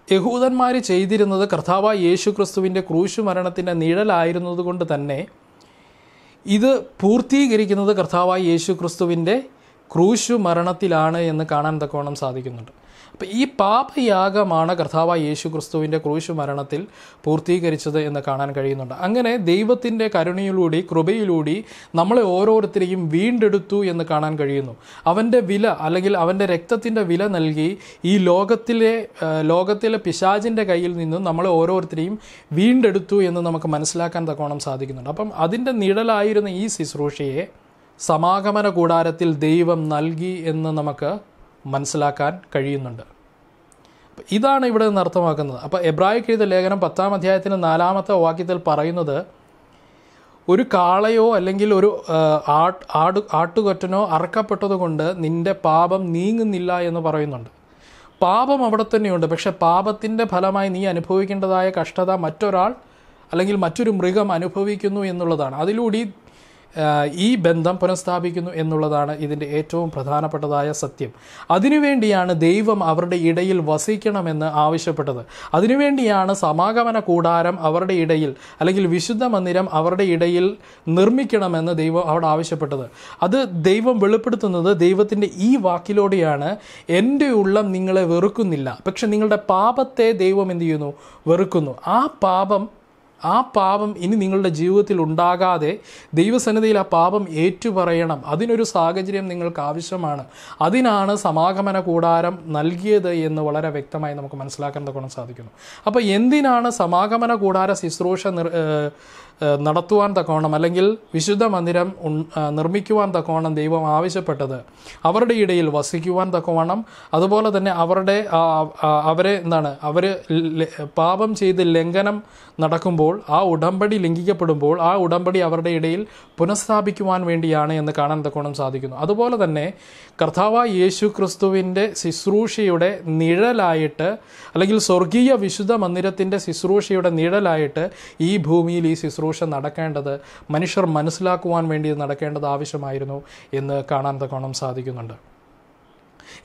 യഹൂദന്മാർ ചെയ്തിരുന്നത് കർത്താവായ യേശു ക്രിസ്തുവിൻ്റെ ക്രൂശ് മരണത്തിൻ്റെ നിഴലായിരുന്നത് കൊണ്ട് തന്നെ ഇത് പൂർത്തീകരിക്കുന്നത് കർത്താവായ യേശു ക്രിസ്തുവിൻ്റെ ക്രൂശു മരണത്തിലാണ് എന്ന് കാണാൻ തക്കവണ്ണം സാധിക്കുന്നുണ്ട്. അപ്പോൾ ഈ പാപയാഗമാണ് കർത്താവായ യേശു ക്രിസ്തുവിൻ്റെ ക്രൂശു മരണത്തിൽ പൂർത്തീകരിച്ചത് എന്ന് കാണാൻ കഴിയുന്നുണ്ട്. അങ്ങനെ ദൈവത്തിൻ്റെ കരുണയിലൂടെ കൃപയിലൂടെ നമ്മളെ ഓരോരുത്തരെയും വീണ്ടെടുത്തു എന്ന് കാണാൻ കഴിയുന്നു. അവൻ്റെ വില അല്ലെങ്കിൽ അവൻ്റെ രക്തത്തിൻ്റെ വില നൽകി ഈ ലോകത്തിലെ പിശാചിൻ്റെ കയ്യിൽ നിന്നും നമ്മളെ ഓരോരുത്തരെയും വീണ്ടെടുത്തു എന്ന് നമുക്ക് മനസ്സിലാക്കാൻ തക്കവണ്ണം സാധിക്കുന്നുണ്ട്. അപ്പം അതിൻ്റെ നിഴലായിരുന്ന ഈ ശുശ്രൂഷയെ സമാഗമന കൂടാരത്തിൽ ദൈവം നൽകി എന്ന് നമുക്ക് മനസ്സിലാക്കാൻ കഴിയുന്നുണ്ട്. ഇതാണ് ഇവിടെ നിന്ന് അർത്ഥമാക്കുന്നത്. അപ്പോൾ എബ്രായർക്ക് എഴുതിയ ലേഖനം 10-ാം അധ്യായത്തിന് 4-ാമത്തെ വാക്യത്തിൽ പറയുന്നത്, ഒരു കാളയോ അല്ലെങ്കിൽ ഒരു ആട്ടുകൊറ്റനോ അറക്കപ്പെട്ടതുകൊണ്ട് നിന്റെ പാപം നീങ്ങുന്നില്ല എന്ന് പറയുന്നുണ്ട്. പാപം അവിടെ തന്നെയുണ്ട്. പക്ഷെ പാപത്തിൻ്റെ ഫലമായി നീ അനുഭവിക്കേണ്ടതായ കഷ്ടത മറ്റൊരാൾ അല്ലെങ്കിൽ മറ്റൊരു മൃഗം അനുഭവിക്കുന്നു എന്നുള്ളതാണ്. അതിലൂടെ ഈ ബന്ധം പുനഃസ്ഥാപിക്കുന്നു എന്നുള്ളതാണ് ഇതിൻ്റെ ഏറ്റവും പ്രധാനപ്പെട്ടതായ സത്യം. അതിനുവേണ്ടിയാണ് ദൈവം അവരുടെ ഇടയിൽ വസിക്കണമെന്ന് ആവശ്യപ്പെട്ടത്. അതിനുവേണ്ടിയാണ് സമാഗമന കൂടാരം അവരുടെ ഇടയിൽ അല്ലെങ്കിൽ വിശുദ്ധ മന്ദിരം അവരുടെ ഇടയിൽ നിർമ്മിക്കണമെന്ന് ദൈവം അവിടെ ആവശ്യപ്പെട്ടത്. അത് ദൈവം വെളിപ്പെടുത്തുന്നത് ദൈവത്തിൻ്റെ ഈ വാക്കിലൂടെയാണ്. എൻ്റെ ഉള്ളം നിങ്ങളെ വെറുക്കുന്നില്ല, പക്ഷെ നിങ്ങളുടെ പാപത്തെ ദൈവം എന്ത് ചെയ്യുന്നു? വെറുക്കുന്നു. ആ പാപം ഇനി നിങ്ങളുടെ ജീവിതത്തിൽ ഉണ്ടാകാതെ ദൈവസന്നിധിയിൽ ആ പാപം ഏറ്റുപറയണം. അതിനൊരു സാഹചര്യം നിങ്ങൾക്ക് ആവശ്യമാണ്. അതിനാണ് സമാഗമന കൂടാരം നൽകിയത് എന്ന് വളരെ വ്യക്തമായി നമുക്ക് മനസ്സിലാക്കാൻ തക്കവണ്ണം സാധിക്കുന്നു. അപ്പോൾ എന്തിനാണ് സമാഗമന കൂടാര ശുശ്രൂഷ നടത്തുവാൻ തക്കവണ്ണം അല്ലെങ്കിൽ വിശുദ്ധ മന്ദിരം നിർമ്മിക്കുവാൻ തക്കവണ്ണം ദൈവം ആവശ്യപ്പെട്ടത്? അവരുടെ ഇടയിൽ വസിക്കുവാൻ തക്കവണ്ണം, അതുപോലെ തന്നെ അവരെ അവർ പാപം ചെയ്ത് ലംഘനം നടക്കുമ്പോൾ, ആ ഉടമ്പടി ലംഘിക്കപ്പെടുമ്പോൾ ആ ഉടമ്പടി അവരുടെ ഇടയിൽ പുനഃസ്ഥാപിക്കുവാൻ വേണ്ടിയാണ് എന്ന് കാണാൻ തക്കവണ്ണം സാധിക്കുന്നു. അതുപോലെ തന്നെ കർത്താവായ യേശു ക്രിസ്തുവിൻ്റെ ശുശ്രൂഷയുടെ നിഴലായിട്ട് അല്ലെങ്കിൽ സ്വർഗീയ വിശുദ്ധ മന്ദിരത്തിൻ്റെ ശുശ്രൂഷയുടെ നിഴലായിട്ട് ഈ ഭൂമിയിൽ ഈ ശുശ്രൂഷ നടക്കേണ്ടത്, മനുഷ്യർ മനസ്സിലാക്കുവാൻ വേണ്ടി നടക്കേണ്ടത് ആവശ്യമായിരുന്നു എന്ന് കാണാൻ തക്കവണ്ണം സാധിക്കുന്നുണ്ട്.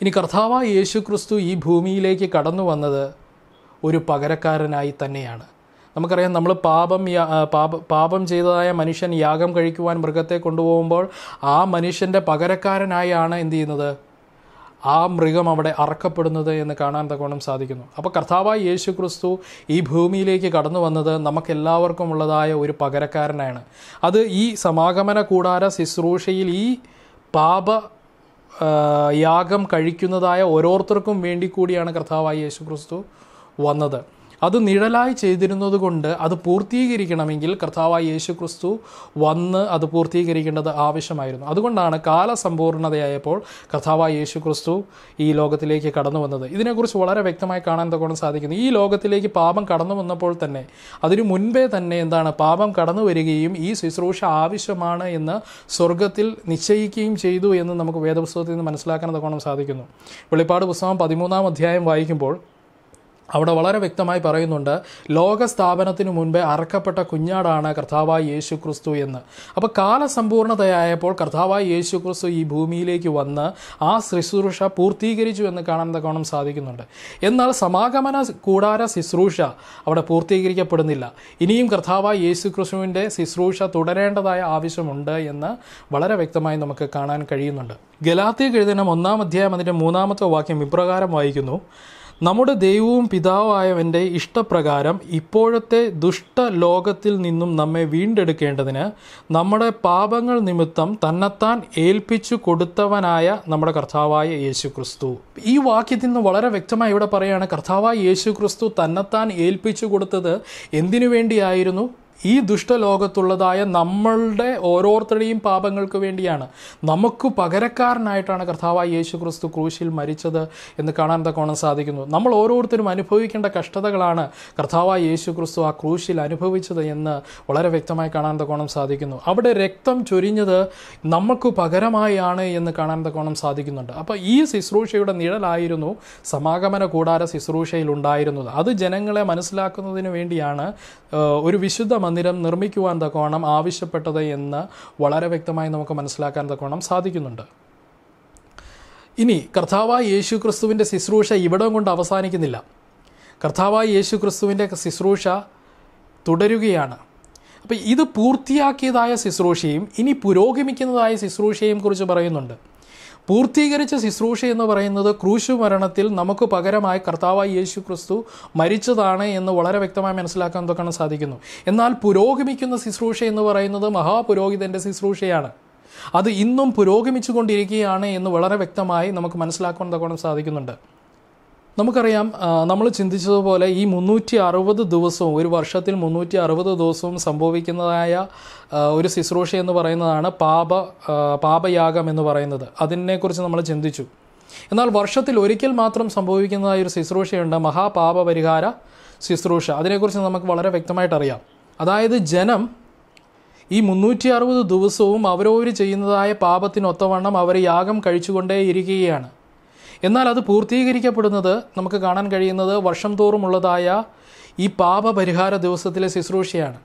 ഇനി കർത്താവായ യേശു ക്രിസ്തു ഈ ഭൂമിയിലേക്ക് കടന്നു വന്നത് ഒരു പകരക്കാരനായി തന്നെയാണ്. നമുക്കറിയാം, നമ്മൾ പാപം ചെയ്തതായ മനുഷ്യൻ യാഗം കഴിക്കുവാൻ മൃഗത്തെ കൊണ്ടുപോകുമ്പോൾ ആ മനുഷ്യൻ്റെ പകരക്കാരനായാണ് എന്ത് ചെയ്യുന്നത്? ആ മൃഗം അവിടെ അറക്കപ്പെടുന്നത് എന്ന് കാണാൻ തക്കവണ്ണം സാധിക്കുന്നു. അപ്പോൾ കർത്താവായ യേശു ക്രിസ്തു ഈ ഭൂമിയിലേക്ക് കടന്നു വന്നത് നമുക്കെല്ലാവർക്കും ഉള്ളതായ ഒരു പകരക്കാരനാണ്. അത് ഈ സമാഗമന കൂടാര ശുശ്രൂഷയിൽ ഈ യാഗം കഴിക്കുന്നതായ ഓരോരുത്തർക്കും വേണ്ടി കൂടിയാണ് കർത്താവായ യേശു ക്രിസ്തു വന്നത്. അത് നിഴലായി ചെയ്തിരുന്നത് കൊണ്ട് അത് പൂർത്തീകരിക്കണമെങ്കിൽ കർത്താവായ യേശു ക്രിസ്തു വന്ന് അത് പൂർത്തീകരിക്കേണ്ടത് ആവശ്യമായിരുന്നു. അതുകൊണ്ടാണ് കാലസമ്പൂർണതയായപ്പോൾ കർത്താവായ യേശു ക്രിസ്തു ഈ ലോകത്തിലേക്ക് കടന്നു വന്നത്. ഇതിനെക്കുറിച്ച് വളരെ വ്യക്തമായി കാണാൻ തക്കവണ്ണം സാധിക്കുന്നു. ഈ ലോകത്തിലേക്ക് പാപം കടന്നു വന്നപ്പോൾ തന്നെ, അതിനു മുൻപേ തന്നെ പാപം കടന്നു വരികയും ഈ ശുശ്രൂഷ ആവശ്യമാണ് എന്ന് സ്വർഗത്തിൽ നിശ്ചയിക്കുകയും ചെയ്തു എന്ന് നമുക്ക് വേദപുസ്തകത്തിൽ നിന്ന് മനസ്സിലാക്കാൻ തക്കവണ്ണം സാധിക്കുന്നു. വെളിപ്പാട് പുസ്തകം 13-ാം അധ്യായം വായിക്കുമ്പോൾ അവിടെ വളരെ വ്യക്തമായി പറയുന്നുണ്ട്, ലോകസ്ഥാപനത്തിനു മുൻപേ അറക്കപ്പെട്ട കുഞ്ഞാടാണ് കർത്താവായ യേശു ക്രിസ്തു എന്ന്. അപ്പോൾ കാലസമ്പൂർണതയായപ്പോൾ കർത്താവായ യേശു ക്രിസ്തു ഈ ഭൂമിയിലേക്ക് വന്ന് ആ ശുശ്രൂഷ പൂർത്തീകരിച്ചു എന്ന് കാണാൻ തക്കവണ്ണം സാധിക്കുന്നുണ്ട്. എന്നാൽ സമാഗമന കൂടാര ശുശ്രൂഷ അവിടെ പൂർത്തീകരിക്കപ്പെടുന്നില്ല. ഇനിയും കർത്താവായ യേശു ക്രിസ്തുവിൻ്റെ ശുശ്രൂഷ തുടരേണ്ടതായ ആവശ്യമുണ്ട് എന്ന് വളരെ വ്യക്തമായി നമുക്ക് കാണാൻ കഴിയുന്നുണ്ട്. ഗലാത്യർക്ക് എഴുതിയ 1-ാം അധ്യായം അതിൻ്റെ 3-ാമത്തെ വാക്യം ഇപ്രകാരം വായിക്കുന്നു: നമ്മുടെ ദൈവവും പിതാവായവൻ്റെ ഇഷ്ടപ്രകാരം ഇപ്പോഴത്തെ ദുഷ്ടലോകത്തിൽ നിന്നും നമ്മെ വീണ്ടെടുക്കേണ്ടതിന് നമ്മുടെ പാപങ്ങൾ നിമിത്തം തന്നെത്താൻ ഏൽപ്പിച്ചു കൊടുത്തവനായ നമ്മുടെ കർത്താവായ യേശു ക്രിസ്തു. ഈ വാക്യത്തിൽ നിന്ന് വളരെ വ്യക്തമായി ഇവിടെ പറയുകയാണ്, കർത്താവായ യേശു ക്രിസ്തു തന്നെത്താൻ ഏൽപ്പിച്ചു കൊടുത്തത് എന്തിനു വേണ്ടിയായിരുന്നു? ഈ ദുഷ്ടലോകത്തുള്ളതായ നമ്മളുടെ ഓരോരുത്തരുടെയും പാപങ്ങൾക്ക് വേണ്ടിയാണ്. നമുക്ക് പകരക്കാരനായിട്ടാണ് കർത്താവായ യേശു ക്രിസ്തു ക്രൂശിൽ മരിച്ചത് എന്ന് കാണാൻ തക്കവണ്ണം സാധിക്കുന്നു. നമ്മൾ ഓരോരുത്തരും അനുഭവിക്കേണ്ട കഷ്ടതകളാണ് കർത്താവായ യേശു ക്രിസ്തു ആ ക്രൂശിൽ അനുഭവിച്ചത് എന്ന് വളരെ വ്യക്തമായി കാണാൻ തക്കവണ്ണം സാധിക്കുന്നു. അവിടെ രക്തം ചൊരിഞ്ഞത് നമുക്ക് പകരമായാണ് എന്ന് കാണാൻ തക്കവണ്ണം സാധിക്കുന്നുണ്ട്. അപ്പോൾ ഈ ശുശ്രൂഷയുടെ നിഴലായിരുന്നു സമാഗമന കൂടാര ശുശ്രൂഷയിൽ ഉണ്ടായിരുന്നത്. അത് ജനങ്ങളെ മനസ്സിലാക്കുന്നതിന് വേണ്ടിയാണ് ഒരു വിശുദ്ധ മന്ദിരം നിർമ്മിക്കുവാൻ തക്കവണ്ണം ആവശ്യപ്പെട്ടത് എന്ന് വളരെ വ്യക്തമായി നമുക്ക് മനസ്സിലാക്കാൻ തക്കവണ്ണം സാധിക്കുന്നുണ്ട്. ഇനി കർത്താവായ യേശു ക്രിസ്തുവിൻ്റെ ശുശ്രൂഷ ഇവിടം കൊണ്ട് അവസാനിക്കുന്നില്ല. കർത്താവായ യേശു ക്രിസ്തുവിൻ്റെ ശുശ്രൂഷ തുടരുകയാണ്. അപ്പോൾ ഇത് പൂർത്തിയാക്കിയതായ ശുശ്രൂഷയും ഇനി പുരോഗമിക്കുന്നതായ ശുശ്രൂഷയും കുറിച്ച് പറയുന്നുണ്ട്. പൂർത്തീകരിച്ച ശുശ്രൂഷ എന്ന് പറയുന്നത് ക്രൂശു മരണത്തിൽ നമുക്ക് പകരമായി കർത്താവായ യേശു ക്രിസ്തു മരിച്ചതാണ് എന്ന് വളരെ വ്യക്തമായി മനസ്സിലാക്കാൻ തൊക്കെ സാധിക്കുന്നു. എന്നാൽ പുരോഗമിക്കുന്ന ശുശ്രൂഷ എന്ന് പറയുന്നത് മഹാപുരോഹിതൻ്റെ ശുശ്രൂഷയാണ്. അത് ഇന്നും പുരോഗമിച്ചു കൊണ്ടിരിക്കുകയാണ് എന്ന് വളരെ വ്യക്തമായി നമുക്ക് മനസ്സിലാക്കാൻ തൊക്കെ സാധിക്കുന്നുണ്ട്. നമുക്കറിയാം, നമ്മൾ ചിന്തിച്ചതുപോലെ ഈ 360 ദിവസവും, ഒരു വർഷത്തിൽ 360 ദിവസവും സംഭവിക്കുന്നതായ ഒരു ശുശ്രൂഷ എന്ന് പറയുന്നതാണ് പാപയാഗം എന്ന് പറയുന്നത്. അതിനെക്കുറിച്ച് നമ്മൾ ചിന്തിച്ചു. എന്നാൽ വർഷത്തിൽ ഒരിക്കൽ മാത്രം സംഭവിക്കുന്നതായ ഒരു ശുശ്രൂഷയുണ്ട്, മഹാപാപപരിഹാര ശുശ്രൂഷ. അതിനെക്കുറിച്ച് നമുക്ക് വളരെ വ്യക്തമായിട്ടറിയാം. അതായത് ജനം ഈ 360 ദിവസവും അവരവർ ചെയ്യുന്നതായ പാപത്തിനൊത്തവണ്ണം അവർ യാഗം കഴിച്ചുകൊണ്ടേയിരിക്കുകയാണ്. എന്നാൽ അത് പൂർത്തീകരിക്കപ്പെടുന്നത് നമുക്ക് കാണാൻ കഴിയുന്നത് വർഷം തോറുമുള്ളതായ ഈ പാപപരിഹാര ദിവസത്തിലെ ശുശ്രൂഷയാണ്.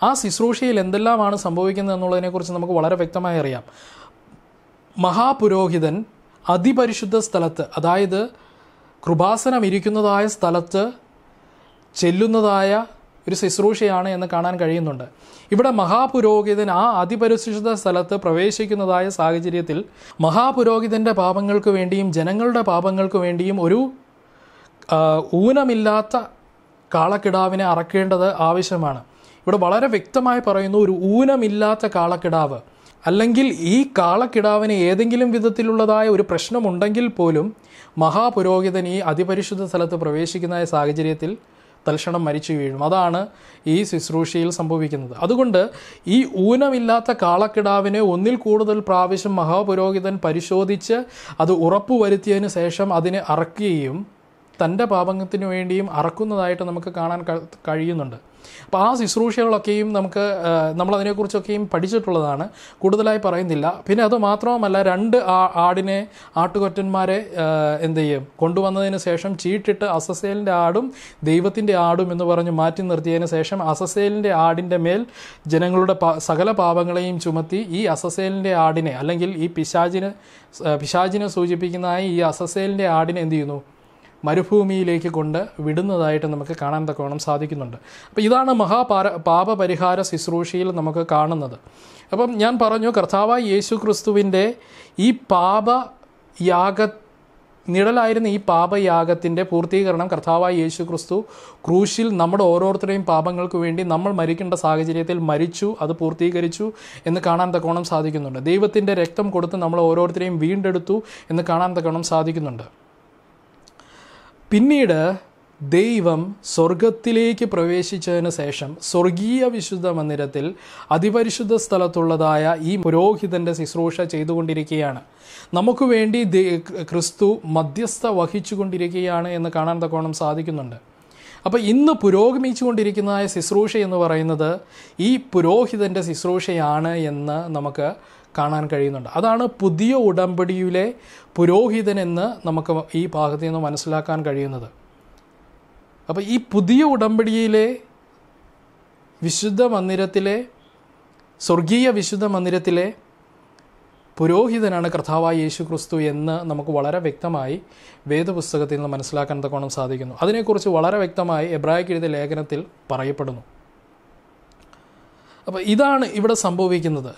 ആ ശുശ്രൂഷയിൽ എന്തെല്ലാമാണ് സംഭവിക്കുന്നത് എന്നുള്ളതിനെക്കുറിച്ച് നമുക്ക് വളരെ വ്യക്തമായി അറിയാം. മഹാപുരോഹിതൻ അതിപരിശുദ്ധ സ്ഥലത്ത്, അതായത് കൃപാസനം ഇരിക്കുന്നതായ സ്ഥലത്ത് ചെല്ലുന്നതായ ഒരു ശുശ്രൂഷയാണ് എന്ന് കാണാൻ കഴിയുന്നുണ്ട്. ഇവിടെ മഹാപുരോഹിതൻ ആ അതിപരിശുദ്ധ സ്ഥലത്ത് പ്രവേശിക്കുന്നതായ സാഹചര്യത്തിൽ മഹാപുരോഹിതൻ്റെ പാപങ്ങൾക്ക് വേണ്ടിയും ജനങ്ങളുടെ പാപങ്ങൾക്ക് വേണ്ടിയും ഒരു ഊനമില്ലാത്ത കാളക്കിടാവിനെ അറക്കേണ്ടത് ആവശ്യമാണ്. ഇവിടെ വളരെ വ്യക്തമായി പറയുന്നു, ഒരു ഊനമില്ലാത്ത കാളക്കിടാവ്, അല്ലെങ്കിൽ ഈ കാളക്കിടാവിന് ഏതെങ്കിലും വിധത്തിലുള്ളതായ ഒരു പ്രശ്നമുണ്ടെങ്കിൽ പോലും മഹാപുരോഹിതൻ ഈ അതിപരിശുദ്ധ സ്ഥലത്ത് പ്രവേശിക്കുന്ന സാഹചര്യത്തിൽ തൽക്ഷണം മരിച്ചു വീഴും. അതാണ് ഈ ശുശ്രൂഷയിൽ സംഭവിക്കുന്നത്. അതുകൊണ്ട് ഈ ഊനമില്ലാത്ത കാളക്കിടാവിനെ ഒന്നിൽ കൂടുതൽ പ്രാവശ്യം മഹാപുരോഹിതൻ പരിശോധിച്ച് അത് ഉറപ്പുവരുത്തിയതിന് ശേഷം അതിനെ അറക്കുകയും തൻ്റെ പാപത്തിന് വേണ്ടിയും അറക്കുന്നതായിട്ട് നമുക്ക് കാണാൻ കഴിയുന്നുണ്ട്. അപ്പോൾ ആ ശുശ്രൂഷകളൊക്കെയും നമ്മളതിനെക്കുറിച്ചൊക്കെയും പഠിച്ചിട്ടുള്ളതാണ്, കൂടുതലായി പറയുന്നില്ല. പിന്നെ അത് മാത്രവുമല്ല, 2 ആട്ടുകൊറ്റന്മാരെ എന്ത് ചെയ്യും, കൊണ്ടുവന്നതിന് ശേഷം ചീട്ടിട്ട് അസസേലിൻ്റെ ആടും ദൈവത്തിൻ്റെ ആടും എന്ന് പറഞ്ഞ് മാറ്റി നിർത്തിയതിന് ശേഷം അസസേലിൻ്റെ ആടിൻ്റെ മേൽ ജനങ്ങളുടെ സകല പാപങ്ങളെയും ചുമത്തി ഈ അസസേലിൻ്റെ ആടിനെ, അല്ലെങ്കിൽ ഈ പിശാചിനെ സൂചിപ്പിക്കുന്നതായ ഈ അസസേലിൻ്റെ ആടിനെ എന്ത് ചെയ്യുന്നു, മരുഭൂമിയിലേക്ക് കൊണ്ട് വിടുന്നതായിട്ട് നമുക്ക് കാണാൻ തക്കവണ്ണം സാധിക്കുന്നുണ്ട്. അപ്പോൾ ഇതാണ് പാപപരിഹാര ശുശ്രൂഷയിൽ കാണുന്നത്. അപ്പം ഞാൻ പറഞ്ഞു, കർത്താവായ യേശു ക്രിസ്തുവിൻ്റെ ഈ നിഴലായിരുന്ന ഈ പാപയാഗത്തിൻ്റെ പൂർത്തീകരണം കർത്താവായ യേശു ക്രിസ്തു ക്രൂശിൽ നമ്മുടെ ഓരോരുത്തരുടെയും പാപങ്ങൾക്ക് വേണ്ടി നമ്മൾ മരിക്കേണ്ട സാഹചര്യത്തിൽ മരിച്ചു, അത് പൂർത്തീകരിച്ചു എന്ന് കാണാൻ തക്കവണ്ണം സാധിക്കുന്നുണ്ട്. ദൈവത്തിൻ്റെ രക്തം കൊടുത്ത് നമ്മൾ ഓരോരുത്തരെയും വീണ്ടെടുത്തു എന്ന് കാണാൻ തക്കവണ്ണം സാധിക്കുന്നുണ്ട്. പിന്നീട് ദൈവം സ്വർഗത്തിലേക്ക് പ്രവേശിച്ചതിന് ശേഷം സ്വർഗീയ വിശുദ്ധ മന്ദിരത്തിൽ അതിപരിശുദ്ധ സ്ഥലത്തുള്ളതായ ഈ പുരോഹിതൻ്റെ ശുശ്രൂഷ ചെയ്തുകൊണ്ടിരിക്കുകയാണ്. നമുക്ക് വേണ്ടി ക്രിസ്തു മധ്യസ്ഥ വഹിച്ചുകൊണ്ടിരിക്കുകയാണ് എന്ന് കാണാൻ തക്കവണ്ണം സാധിക്കുന്നുണ്ട്. അപ്പോൾ ഇന്ന് പുരോഗമിച്ചുകൊണ്ടിരിക്കുന്നതായ ശുശ്രൂഷ എന്ന് പറയുന്നത് ഈ പുരോഹിതൻ്റെ ശുശ്രൂഷയാണ് എന്ന് നമുക്ക് കാണാൻ കഴിയുന്നുണ്ട്. അതാണ് പുതിയ ഉടമ്പടിയിലെ പുരോഹിതനെന്ന് നമുക്ക് ഈ ഭാഗത്ത് നിന്ന് മനസ്സിലാക്കാൻ കഴിയുന്നത്. അപ്പോൾ ഈ പുതിയ ഉടമ്പടിയിലെ വിശുദ്ധ മന്ദിരത്തിലെ, സ്വർഗീയ വിശുദ്ധ മന്ദിരത്തിലെ പുരോഹിതനാണ് കർത്താവായ യേശു ക്രിസ്തു എന്ന് നമുക്ക് വളരെ വ്യക്തമായി വേദപുസ്തകത്തിൽ നിന്ന് മനസ്സിലാക്കാൻ തക്കവണ്ണം സാധിക്കുന്നു. അതിനെക്കുറിച്ച് വളരെ വ്യക്തമായി എബ്രായർക്ക് എഴുതിയ ലേഖനത്തിൽ പറയപ്പെടുന്നു. അപ്പോൾ ഇതാണ് ഇവിടെ സംഭവിക്കുന്നത്.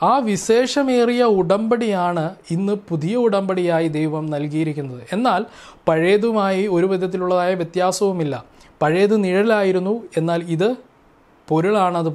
ആ വിശേഷമേറിയ ഉടമ്പടിയാണ് ഇന്ന് പുതിയ ഉടമ്പടിയായി ദൈവം നൽകിയിരിക്കുന്നത്. എന്നാൽ പഴയതുമായി ഒരു വിധത്തിലുള്ളതായ വ്യത്യാസവുമില്ല. പഴയത് നിഴലായിരുന്നു, എന്നാൽ ഇത് പൊരുളാണ്. അത്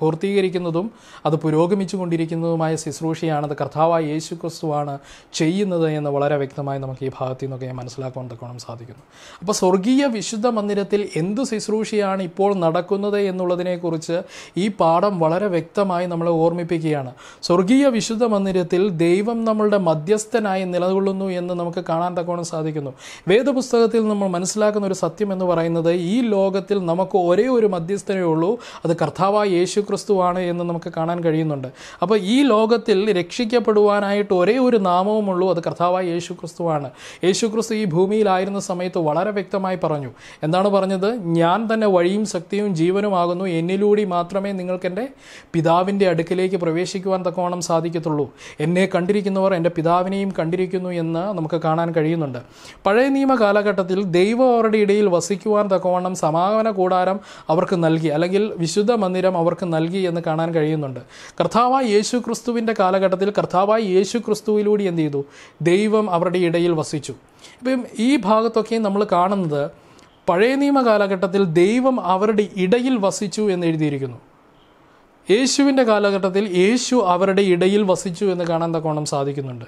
പൂർത്തീകരിക്കുന്നതും അത് പുരോഗമിച്ചു കൊണ്ടിരിക്കുന്നതുമായ ശുശ്രൂഷയാണത് കർത്താവായ യേശു ക്രിസ്തുവാണ് ചെയ്യുന്നത് എന്ന് വളരെ വ്യക്തമായി നമുക്ക് ഈ ഭാഗത്തു നിന്നൊക്കെ മനസ്സിലാക്കാൻ തക്കവണ്ണം സാധിക്കുന്നു. അപ്പോൾ സ്വർഗീയ വിശുദ്ധ മന്ദിരത്തിൽ എന്ത് ശുശ്രൂഷയാണ് ഇപ്പോൾ നടക്കുന്നത് എന്നുള്ളതിനെക്കുറിച്ച് ഈ പാഠം വളരെ വ്യക്തമായി നമ്മളെ ഓർമ്മിപ്പിക്കുകയാണ്. സ്വർഗീയ വിശുദ്ധ മന്ദിരത്തിൽ ദൈവം നമ്മളുടെ മധ്യസ്ഥനായി നിലകൊള്ളുന്നു എന്ന് നമുക്ക് കാണാൻ തക്കവണ്ണം സാധിക്കുന്നു. വേദപുസ്തകത്തിൽ നമ്മൾ മനസ്സിലാക്കുന്ന ഒരു സത്യം എന്ന് പറയുന്നത്, ഈ ലോകത്തിൽ നമുക്ക് ഒരേ ഒരു മധ്യസ്ഥനെ ഉള്ളൂ, അത് കർത്താവായ യേശു ക്രിസ്തുവാണ് എന്ന് നമുക്ക് കാണാൻ കഴിയുന്നുണ്ട്. അപ്പോൾ ഈ ലോകത്തിൽ രക്ഷിക്കപ്പെടുവാനായിട്ട് ഒരേ ഒരു നാമവുമുള്ളൂ, അത് കർത്താവായ യേശു ക്രിസ്തുവാണ്. യേശു ക്രിസ്തു ഈ ഭൂമിയിലായിരുന്ന സമയത്ത് വളരെ വ്യക്തമായി പറഞ്ഞു. എന്താണ് പറഞ്ഞത്? ഞാൻ തന്നെ വഴിയും ശക്തിയും ജീവനുമാകുന്നു, എന്നിലൂടെ മാത്രമേ നിങ്ങൾക്ക് എൻ്റെ പിതാവിൻ്റെ അടുക്കിലേക്ക് പ്രവേശിക്കുവാൻ തക്കവണ്ണം സാധിക്കത്തുള്ളൂ. എന്നെ കണ്ടിരിക്കുന്നവർ എൻ്റെ പിതാവിനെയും കണ്ടിരിക്കുന്നു എന്ന് നമുക്ക് കാണാൻ കഴിയുന്നുണ്ട്. പഴയ നിയമ കാലഘട്ടത്തിൽ ദൈവം അവരുടെ ഇടയിൽ വസിക്കുവാൻ തക്കവണ്ണം സമാഗമന കൂടാരം അവർക്ക് നൽകി. അല്ലെങ്കിൽ വിശുദ്ധ മന്ദിരം അവർക്ക് നൽകി എന്ന് കാണാൻ കഴിയുന്നുണ്ട്. കർത്താവായ യേശു ക്രിസ്തുവിൻ്റെ കാലഘട്ടത്തിൽ കർത്താവായ യേശു ക്രിസ്തുവിലൂടെ എന്ത് ചെയ്തു? ദൈവം അവരുടെ ഇടയിൽ വസിച്ചു. ഇപ്പം ഈ ഭാഗത്തൊക്കെ നമ്മൾ കാണുന്നത് പഴയ നിയമ കാലഘട്ടത്തിൽ ദൈവം അവരുടെ ഇടയിൽ വസിച്ചു എന്ന് എഴുതിയിരിക്കുന്നു. യേശുവിൻ്റെ കാലഘട്ടത്തിൽ യേശു അവരുടെ ഇടയിൽ വസിച്ചു എന്ന് കാണാൻ തക്കോണം സാധിക്കുന്നുണ്ട്.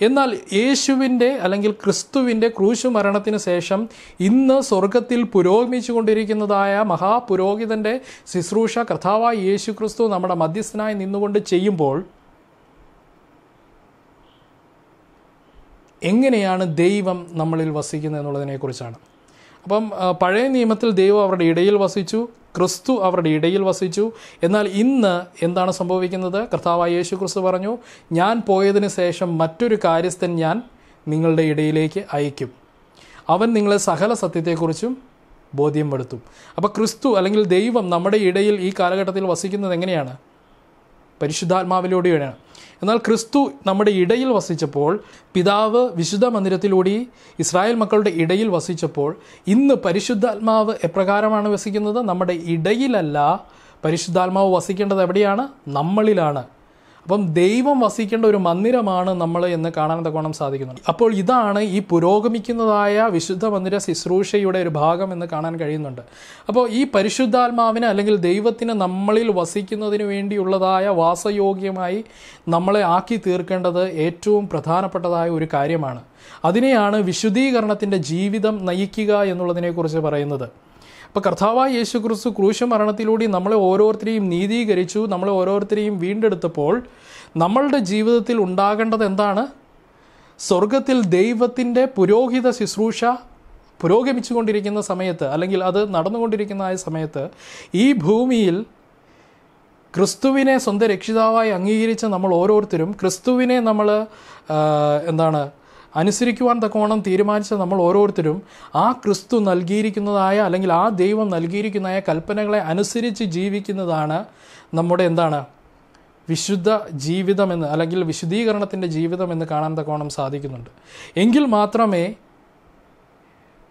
എന്നാൽ യേശുവിൻ്റെ അല്ലെങ്കിൽ ക്രിസ്തുവിൻ്റെ ക്രൂശ് മരണത്തിന് ശേഷം ഇന്ന് സ്വർഗത്തിൽ പുരോഗമിച്ചു കൊണ്ടിരിക്കുന്നതായ മഹാപുരോഹിതൻ്റെ ശുശ്രൂഷ കർത്താവായ യേശു ക്രിസ്തു നമ്മുടെ മധ്യസ്ഥനായി നിന്നുകൊണ്ട് ചെയ്യുമ്പോൾ എങ്ങനെയാണ് ദൈവം നമ്മളിൽ വസിക്കുന്നത് എന്നുള്ളതിനെക്കുറിച്ചാണ്. അപ്പം പഴയ നിയമത്തിൽ ദൈവം അവരുടെ ഇടയിൽ വസിച്ചു, ക്രിസ്തു അവരുടെ ഇടയിൽ വസിച്ചു. എന്നാൽ ഇന്ന് എന്താണ് സംഭവിക്കുന്നത്? കർത്താവായ യേശു ക്രിസ്തു പറഞ്ഞു, ഞാൻ പോയതിന് ശേഷം മറ്റൊരു കാര്യസ്ഥൻ ഞാൻ നിങ്ങളുടെ ഇടയിലേക്ക് അയക്കും, അവൻ നിങ്ങളെ സകല സത്യത്തെക്കുറിച്ചും ബോധ്യപ്പെടുത്തും. അപ്പോൾ ക്രിസ്തു അല്ലെങ്കിൽ ദൈവം നമ്മുടെ ഇടയിൽ ഈ കാലഘട്ടത്തിൽ വസിക്കുന്നത് എങ്ങനെയാണ്? പരിശുദ്ധാത്മാവിലൂടെയാണ്. എന്നാൽ ക്രിസ്തു നമ്മുടെ ഇടയിൽ വസിച്ചപ്പോൾ, പിതാവ് വിശുദ്ധ മന്ദിരത്തിലൂടെ ഇസ്രായേൽ മക്കളുടെ ഇടയിൽ വസിച്ചപ്പോൾ, ഇന്ന് പരിശുദ്ധാത്മാവ് എപ്രകാരമാണ് വസിക്കുന്നത്? നമ്മുടെ ഇടയിലല്ല, പരിശുദ്ധാത്മാവ് വസിക്കേണ്ടത് എവിടെയാണ്? നമ്മളിലാണ്. അപ്പം ദൈവം വസിക്കേണ്ട ഒരു മന്ദിരമാണ് നമ്മൾ എന്ന് കാണാൻ തക്കോണം സാധിക്കുന്നുണ്ട്. അപ്പോൾ ഇതാണ് ഈ പുരോഗമിക്കുന്നതായ വിശുദ്ധ മന്ദിര ശുശ്രൂഷയുടെ ഒരു ഭാഗം എന്ന് കാണാൻ കഴിയുന്നുണ്ട്. അപ്പോൾ ഈ പരിശുദ്ധാത്മാവിന് അല്ലെങ്കിൽ ദൈവത്തിന് നമ്മളിൽ വസിക്കുന്നതിന് വേണ്ടിയുള്ളതായ വാസയോഗ്യമായി നമ്മളെ ആക്കി തീർക്കേണ്ടത് ഏറ്റവും പ്രധാനപ്പെട്ടതായ ഒരു കാര്യമാണ്. അതിനെയാണ് വിശുദ്ധീകരണത്തിൻ്റെ ജീവിതം നയിക്കുക എന്നുള്ളതിനെക്കുറിച്ച് പറയുന്നത്. അപ്പോൾ കർത്താവായ യേശു ക്രിസ്തു ക്രൂശ മരണത്തിലൂടെ നമ്മളെ ഓരോരുത്തരെയും നീതീകരിച്ചു, നമ്മളെ ഓരോരുത്തരെയും വീണ്ടെടുത്തപ്പോൾ നമ്മളുടെ ജീവിതത്തിൽ ഉണ്ടാകേണ്ടത് എന്താണ്? സ്വർഗത്തിൽ ദൈവത്തിൻ്റെ പുരോഹിത ശുശ്രൂഷ പുരോഗമിച്ചു കൊണ്ടിരിക്കുന്ന സമയത്ത്, അല്ലെങ്കിൽ അത് നടന്നുകൊണ്ടിരിക്കുന്ന ആ സമയത്ത്, ഈ ഭൂമിയിൽ ക്രിസ്തുവിനെ സ്വന്തം രക്ഷിതാവായി അംഗീകരിച്ച നമ്മൾ ഓരോരുത്തരും, ക്രിസ്തുവിനെ നമ്മൾ അനുസരിക്കുവാൻ തക്കവണ്ണം തീരുമാനിച്ച നമ്മൾ ഓരോരുത്തരും ആ ക്രിസ്തു നൽകിയിരിക്കുന്നതായ അല്ലെങ്കിൽ ആ ദൈവം നൽകിയിരിക്കുന്നതായ കൽപ്പനകളെ അനുസരിച്ച് ജീവിക്കുന്നതാണ് നമ്മുടെ വിശുദ്ധ ജീവിതമെന്ന് അല്ലെങ്കിൽ വിശുദ്ധീകരണത്തിൻ്റെ ജീവിതമെന്ന് കാണാൻ തക്കവണ്ണം സാധിക്കുന്നുണ്ട്. എങ്കിൽ മാത്രമേ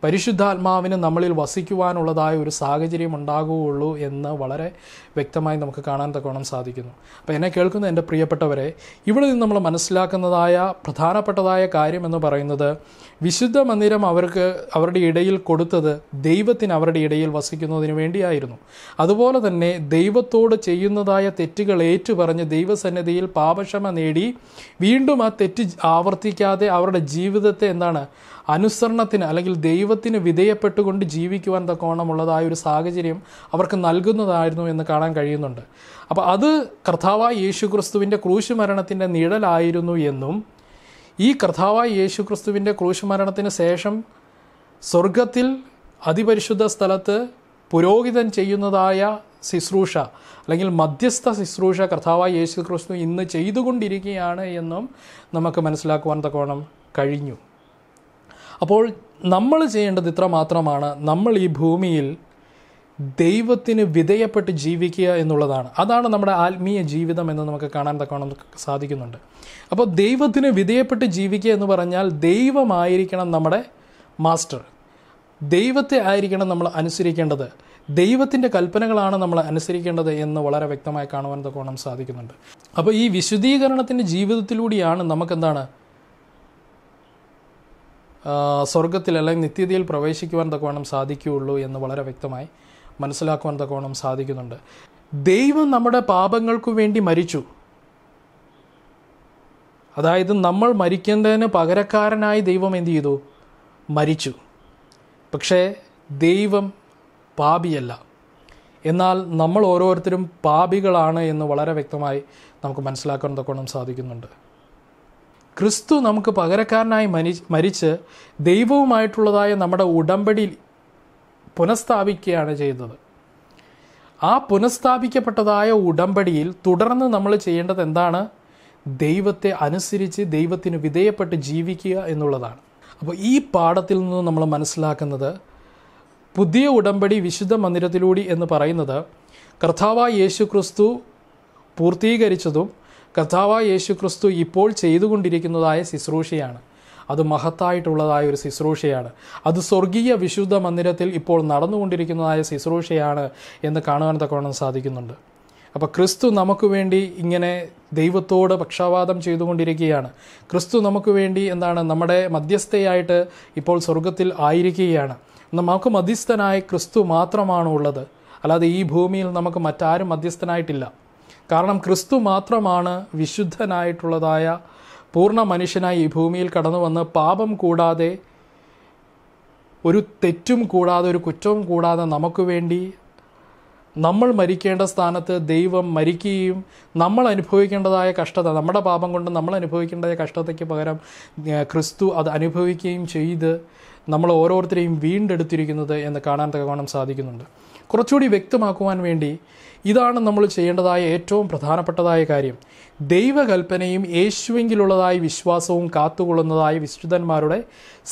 പരിശുദ്ധാത്മാവിന് നമ്മളിൽ വസിക്കുവാനുള്ളതായ ഒരു സാഹചര്യം ഉണ്ടാകുകയുള്ളൂ എന്ന് വളരെ വ്യക്തമായി നമുക്ക് കാണാൻ തക്കവണ്ണം സാധിക്കുന്നു. അപ്പോൾ എന്നെ കേൾക്കുന്ന എൻ്റെ പ്രിയപ്പെട്ടവരെ, ഇവിടെ നിന്ന് നമ്മൾ മനസ്സിലാക്കുന്നതായ പ്രധാനപ്പെട്ടതായ കാര്യം എന്ന് പറയുന്നത്, വിശുദ്ധ മന്ദിരം അവരുടെ ഇടയിൽ കൊടുത്തത് ദൈവത്തിന് അവരുടെ ഇടയിൽ വസിക്കുന്നതിന് വേണ്ടിയായിരുന്നു. അതുപോലെ തന്നെ ദൈവത്തോട് ചെയ്യുന്നതായ തെറ്റുകൾ ഏറ്റുപറഞ്ഞ് ദൈവസന്നിധിയിൽ പാപക്ഷമ നേടി വീണ്ടും ആ തെറ്റ് ആവർത്തിക്കാതെ അവരുടെ ജീവിതത്തെ അനുസരണത്തിന് അല്ലെങ്കിൽ ദൈവത്തിന് വിധേയപ്പെട്ടുകൊണ്ട് ജീവിക്കുവാൻ തക്കവണ്ണമുള്ളതായ ഒരു സാഹചര്യം അവർക്ക് നൽകുന്നതായിരുന്നു എന്ന് കാണാൻ കഴിയുന്നുണ്ട്. അപ്പോൾ അത് കർത്താവായ യേശു ക്രിസ്തുവിൻ്റെ ക്രൂശ് മരണത്തിൻ്റെ നിഴലായിരുന്നു എന്നും, ഈ കർത്താവായ യേശു ക്രിസ്തുവിൻ്റെ ക്രൂശ് മരണത്തിന് ശേഷം സ്വർഗത്തിൽ അതിപരിശുദ്ധ സ്ഥലത്ത് പുരോഹിതൻ ചെയ്യുന്നതായ ശുശ്രൂഷ അല്ലെങ്കിൽ മധ്യസ്ഥ ശുശ്രൂഷ കർത്താവായ യേശു ക്രിസ്തു ഇന്ന് ചെയ്തുകൊണ്ടിരിക്കുകയാണ് എന്നും നമുക്ക് മനസ്സിലാക്കുവാൻ തക്കവണ്ണം കഴിഞ്ഞു. അപ്പോൾ നമ്മൾ ചെയ്യേണ്ടത് ഇത്ര മാത്രമാണ്, നമ്മൾ ഈ ഭൂമിയിൽ ദൈവത്തിന് വിധേയപ്പെട്ട് ജീവിക്കുക എന്നുള്ളതാണ്. അതാണ് നമ്മുടെ ആത്മീയ ജീവിതം എന്ന് നമുക്ക് കാണാൻ തക്കവണ്ണം സാധിക്കുന്നുണ്ട്. അപ്പോൾ ദൈവത്തിന് വിധേയപ്പെട്ട് ജീവിക്കുക എന്ന് പറഞ്ഞാൽ ദൈവമായിരിക്കണം നമ്മുടെ മാസ്റ്റർ, ദൈവത്തെ ആയിരിക്കണം നമ്മൾ അനുസരിക്കേണ്ടത്, ദൈവത്തിൻ്റെ കൽപ്പനകളാണ് നമ്മൾ അനുസരിക്കേണ്ടത് എന്ന് വളരെ വ്യക്തമായി കാണുവാൻ തക്കവണ്ണം സാധിക്കുന്നുണ്ട്. അപ്പോൾ ഈ വിശുദ്ധീകരണത്തിൻ്റെ ജീവിതത്തിലൂടെയാണ് നമുക്കെന്താണ് സ്വർഗത്തിൽ അല്ലെങ്കിൽ നിത്യതയിൽ പ്രവേശിക്കുവാൻ തക്കവണ്ണം സാധിക്കുകയുള്ളൂ എന്ന് വളരെ വ്യക്തമായി മനസ്സിലാക്കുവാൻ തക്കവണ്ണം സാധിക്കുന്നുണ്ട്. ദൈവം നമ്മുടെ പാപങ്ങൾക്കു വേണ്ടി മരിച്ചു. അതായത് നമ്മൾ മരിക്കേണ്ടതിന് പകരക്കാരനായി ദൈവം എന്ത് ചെയ്തു? മരിച്ചു. പക്ഷേ ദൈവം പാപിയല്ല. എന്നാൽ നമ്മൾ ഓരോരുത്തരും പാപികളാണ് എന്ന് വളരെ വ്യക്തമായി നമുക്ക് മനസ്സിലാക്കാൻ തക്കവണ്ണം സാധിക്കുന്നുണ്ട്. ക്രിസ്തു നമുക്ക് പകരക്കാരനായി മരിച്ച് ദൈവവുമായിട്ടുള്ളതായ നമ്മുടെ ഉടമ്പടി പുനഃസ്ഥാപിക്കുകയാണ് ചെയ്തത്. ആ പുനഃസ്ഥാപിക്കപ്പെട്ടതായ ഉടമ്പടിയിൽ തുടർന്ന് നമ്മൾ ചെയ്യേണ്ടത് എന്താണ്? ദൈവത്തെ അനുസരിച്ച് ദൈവത്തിന് വിധേയപ്പെട്ട് ജീവിക്കുക എന്നുള്ളതാണ്. അപ്പോൾ ഈ പാഠത്തിൽ നിന്ന് നമ്മൾ മനസ്സിലാക്കുന്നത്, പുതിയ ഉടമ്പടി വിശുദ്ധ മന്ദിരത്തിലൂടെ എന്ന് പറയുന്നത് കർത്താവായ യേശു ക്രിസ്തു പൂർത്തീകരിച്ചതും കർത്താവായ യേശു ക്രിസ്തു ഇപ്പോൾ ചെയ്തുകൊണ്ടിരിക്കുന്നതായ ശുശ്രൂഷയാണ്. അത് മഹത്തായിട്ടുള്ളതായ ഒരു ശുശ്രൂഷയാണ്. അത് സ്വർഗീയ വിശുദ്ധ മന്ദിരത്തിൽ ഇപ്പോൾ നടന്നുകൊണ്ടിരിക്കുന്നതായ ശുശ്രൂഷയാണ് എന്ന് കാണുവാൻ തക്കവണ്ണം സാധിക്കുന്നുണ്ട്. അപ്പോൾ ക്രിസ്തു നമുക്ക് വേണ്ടി ഇങ്ങനെ ദൈവത്തോട് പക്ഷാപാതം ചെയ്തുകൊണ്ടിരിക്കുകയാണ്. ക്രിസ്തു നമുക്ക് വേണ്ടി നമ്മുടെ മധ്യസ്ഥയായിട്ട് ഇപ്പോൾ സ്വർഗത്തിൽ ആയിരിക്കുകയാണ്. നമുക്ക് മധ്യസ്ഥനായ ക്രിസ്തു മാത്രമാണ് ഉള്ളത്. അല്ലാതെ ഈ ഭൂമിയിൽ നമുക്ക് മറ്റാരും മധ്യസ്ഥനായിട്ടില്ല. കാരണം ക്രിസ്തു മാത്രമാണ് വിശുദ്ധനായിട്ടുള്ളതായ പൂർണ്ണ മനുഷ്യനായി ഈ ഭൂമിയിൽ കടന്നു വന്ന് പാപം കൂടാതെ, ഒരു തെറ്റും കൂടാതെ, ഒരു കുറ്റവും കൂടാതെ നമുക്ക് വേണ്ടി നമ്മൾ മരിക്കേണ്ട സ്ഥാനത്ത് ദൈവം മരിക്കുകയും നമ്മൾ അനുഭവിക്കേണ്ടതായ കഷ്ടത, നമ്മുടെ പാപം കൊണ്ട് നമ്മൾ അനുഭവിക്കേണ്ടതായ കഷ്ടതയ്ക്ക് പകരം ക്രിസ്തു അത് അനുഭവിക്കുകയും ചെയ്ത് നമ്മൾ ഓരോരുത്തരെയും വീണ്ടെടുത്തിരിക്കുന്നത് എന്ന് കാണാൻ തക്കവണ്ണം സാധിക്കുന്നുണ്ട്. കുറച്ചുകൂടി വ്യക്തമാക്കുവാൻ വേണ്ടി ഇതാണ് നമ്മൾ ചെയ്യേണ്ടതായ ഏറ്റവും പ്രധാനപ്പെട്ടതായ കാര്യം. ദൈവകൽപ്പനയും യേശുവെങ്കിലുള്ളതായ വിശ്വാസവും കാത്തുകൊള്ളുന്നതായ വിശുദ്ധന്മാരുടെ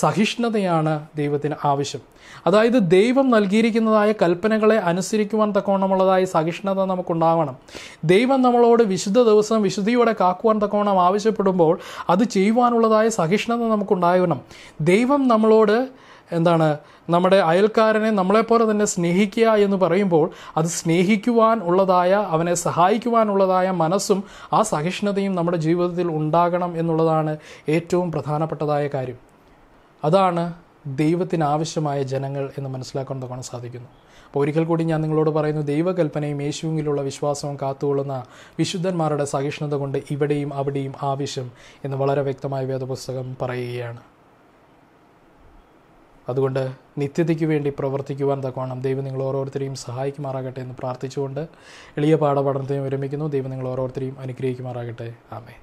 സഹിഷ്ണുതയാണ് ദൈവത്തിന് ആവശ്യം. അതായത് ദൈവം നൽകിയിരിക്കുന്നതായ കൽപ്പനകളെ അനുസരിക്കുവാൻ തക്കവണ്ണമുള്ളതായ സഹിഷ്ണുത നമുക്കുണ്ടാവണം. ദൈവം നമ്മളോട് വിശുദ്ധ ദിവസം വിശുദ്ധിയോടെ കാക്കുവാൻ തക്കവണ്ണം ആവശ്യപ്പെടുമ്പോൾ അത് ചെയ്യുവാനുള്ളതായ സഹിഷ്ണുത നമുക്കുണ്ടാകണം. ദൈവം നമ്മളോട് നമ്മുടെ അയൽക്കാരനെ നമ്മളെപ്പോലെ തന്നെ സ്നേഹിക്കുക എന്ന് പറയുമ്പോൾ അത് സ്നേഹിക്കുവാൻ ഉള്ളതായ, അവനെ സഹായിക്കുവാനുള്ളതായ മനസ്സും ആ സഹിഷ്ണുതയും നമ്മുടെ ജീവിതത്തിൽ ഉണ്ടാകണം എന്നുള്ളതാണ് ഏറ്റവും പ്രധാനപ്പെട്ടതായ കാര്യം. അതാണ് ദൈവത്തിന് ആവശ്യമായ ജനങ്ങൾ എന്ന് മനസ്സിലാക്കാൻ തക്കവണ്ണം സാധിക്കുന്നു. അപ്പോൾ ഒരിക്കൽ കൂടി ഞാൻ നിങ്ങളോട് പറയുന്നു, ദൈവകൽപ്പനയും യേശുവിലുള്ള വിശ്വാസവും കാത്തുകൊള്ളുന്ന വിശുദ്ധന്മാരുടെ സഹിഷ്ണുത കൊണ്ട് ഇവിടെയും അവിടെയും ആവശ്യം എന്ന് വളരെ വ്യക്തമായ വേദപുസ്തകം പറയുകയാണ്. അതുകൊണ്ട് നിത്യതയ്ക്ക് വേണ്ടി പ്രവർത്തിക്കുവാൻ തക്കവണ്ണം ദൈവം നിങ്ങൾ ഓരോരുത്തരെയും സഹായിക്കുമാറാകട്ടെ എന്ന് പ്രാർത്ഥിച്ചുകൊണ്ട് എളിയ പാഠപഠനത്തെയും വിരമിക്കുന്നു. ദൈവം നിങ്ങൾ ഓരോരുത്തരെയും അനുഗ്രഹിക്കുമാറാകട്ടെ. ആമേൻ.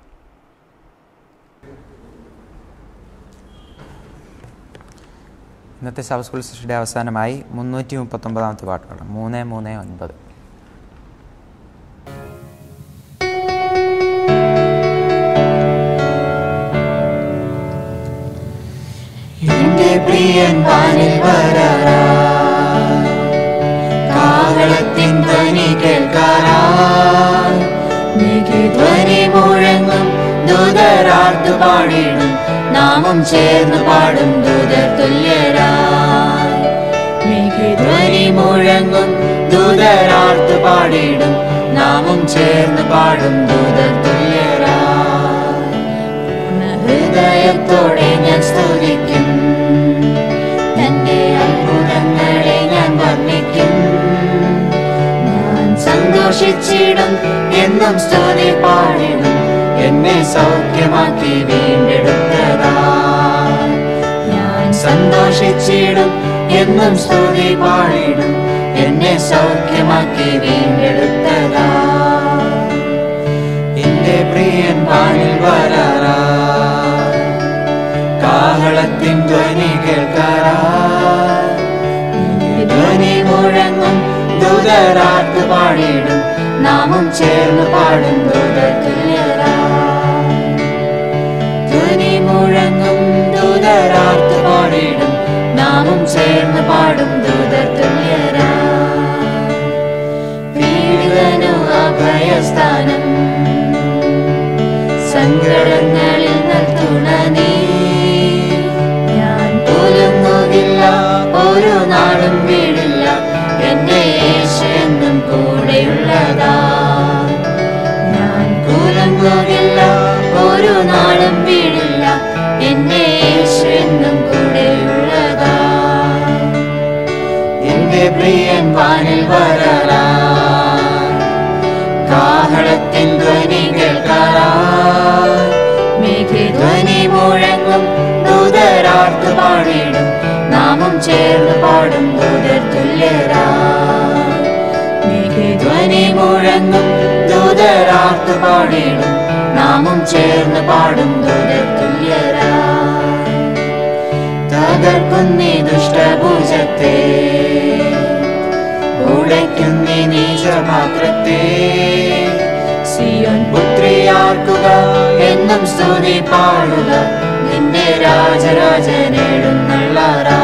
ഇന്നത്തെ സബ് സ്കൂൾ സൃഷ്ടിയുടെ അവസാനമായി 339 പാട്ട് പാടാം. 339. പ്രിയൻ വാനിൽ വരാറായി, കാഹളത്തിൻ ധ്വനി കേൾക്കാറായി, മേഘധ്വനി മുഴങ്ങും ദൂതരാർത്തു പാടിടും, നാമം ചേർന്ന് പാടും ദൂതർ തുല്യരായി. മേഘധ്വനി മുഴങ്ങും ദൂതരാർത്തു പാടിടും, നാമം ചേർന്ന് പാടും ദൂതർ തുല്യരായി. ഹൃദയത്തോടെ ഞാൻ സ്തുതിക്കും, തന്റെ അത്ഭുതങ്ങളെ ഞാൻ വർണ്ണിക്കും. ഞാൻ സന്തോഷിച്ചിടും, എന്നും സ്തുതി പാടിടും, എന്നെ സൗഖ്യമാക്കി വീണ്ടെടുത്തതാ. ഞാൻ സന്തോഷിച്ചിടും, എന്നും സ്തുതി പാടിടും, എന്നെ സൗഖ്യമാക്കി വീണ്ടെടുത്തതാ. എന്റെ പ്രിയൻ വാനിൽ വരാറായി, കാഹളത്തിൻ ധ്വനി കേൾക്കാറായി, ധ്വനി മുഴങ്ങും ദൂതരാർത്തു പാടിടും, നാമം ചേർന്ന് പാടും ദൂതർ തുല്യരായി. ധ്വനി മുഴങ്ങും ദൂതരാർത്തു പാടിടും, നാമം ചേർന്ന് പാടും ദൂതർ തുല്യരായി. പീഡിതനു അഭയസ്ഥാനം, സങ്കടങ്ങളിൽ നൽകുണ നീ. ഞാൻ കുലുങ്ങുകില്ല, ഒരു നാളും വീടില്ല, എന്റെ യേശു എന്നും കൂടെയുള്ളതാ. ഞാൻ കുലുങ്ങുകില്ല, ഒരു നാളും വീടില്ല, എന്റെ യേശു എന്നും കൂടെയുള്ളതാ. എന്റെ പ്രിയൻ വാനിൽ വരാറായി, കാഹളത്തിൻ ധ്വനി കേൾക്കാറായി, മേഘധ്വനി മുഴങ്ങും ദൂതരാർത്തു പാടിടും, നാമം ചേർന്ന് പാടും ദൂതർ തുല്യരായി. മേഘധ്വനി മുഴങ്ങും ദൂതരാർത്തു പാടിടും, നാമം ചേർന്ന് പാടും ദൂതർ തുല്യരായി. തകർക്കുന്നീ ദുഷ്ടഭുജത്തെ, ഉടയ്ക്കുന്നീ നീചപാത്രത്തെ, സിയോൻ പുത്രിയാർക്കുക, എന്നും സ്തുതി പാടുക, നിന്റെ രാജരാജനെഴുന്നള്ളാറാ.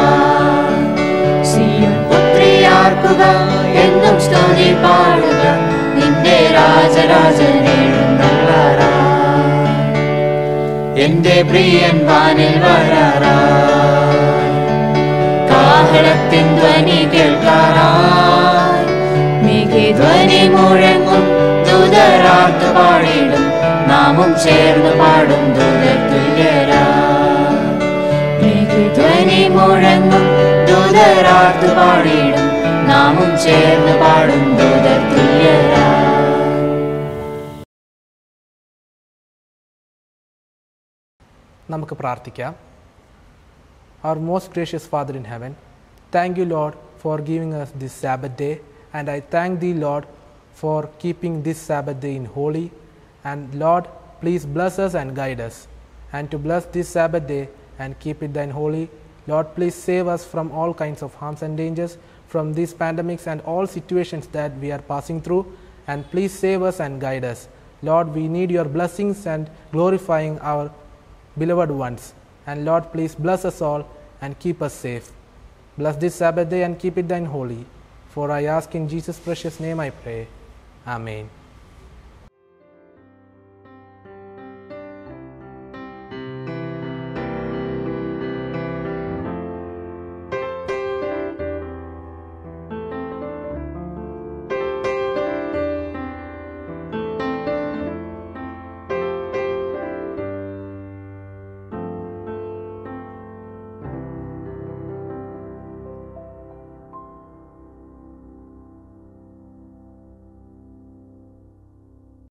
സിയോൻ പുത്രിയാർക്കുക, എന്നും സ്തുതി പാടുക, നിന്റെ രാജരാജനെഴുന്നള്ളാറാ. എന്റെ പ്രിയൻ വാനിൽ വരാറായി. കാഹളത്തിൻ ധ്വനി കേൾക്കാറായി, മേഘധ്വനി മുഴങ്ങും, ദൂതരാർത്തു പാടിടും, നാമും ചേർന്ന് പാടും ദൂതർ തുല്യരായി. മേഘധ്വനി മുഴങ്ങും, ദൂതരാർത്തു പാടിടും, നാമും ചേർന്ന് പാടും ദൂതർ തുല്യരായി. നമുക്ക് പ്രാർത്ഥിക്കാം. Our most gracious Father in heaven, thank you, Lord, for giving us this Sabbath day, and I thank thee, Lord, for keeping this Sabbath day in holy. And Lord, please bless us and guide us, and to bless this Sabbath day and keep it thine holy. Lord, please save us from all kinds of harms and dangers, from these pandemics and all situations that we are passing through, and please save us and guide us. Lord, we need your blessings and glorifying our beloved ones. And Lord, please bless us all and keep us safe. Bless this Sabbath day and keep it thine holy. For I ask in Jesus' precious name I pray. Amen.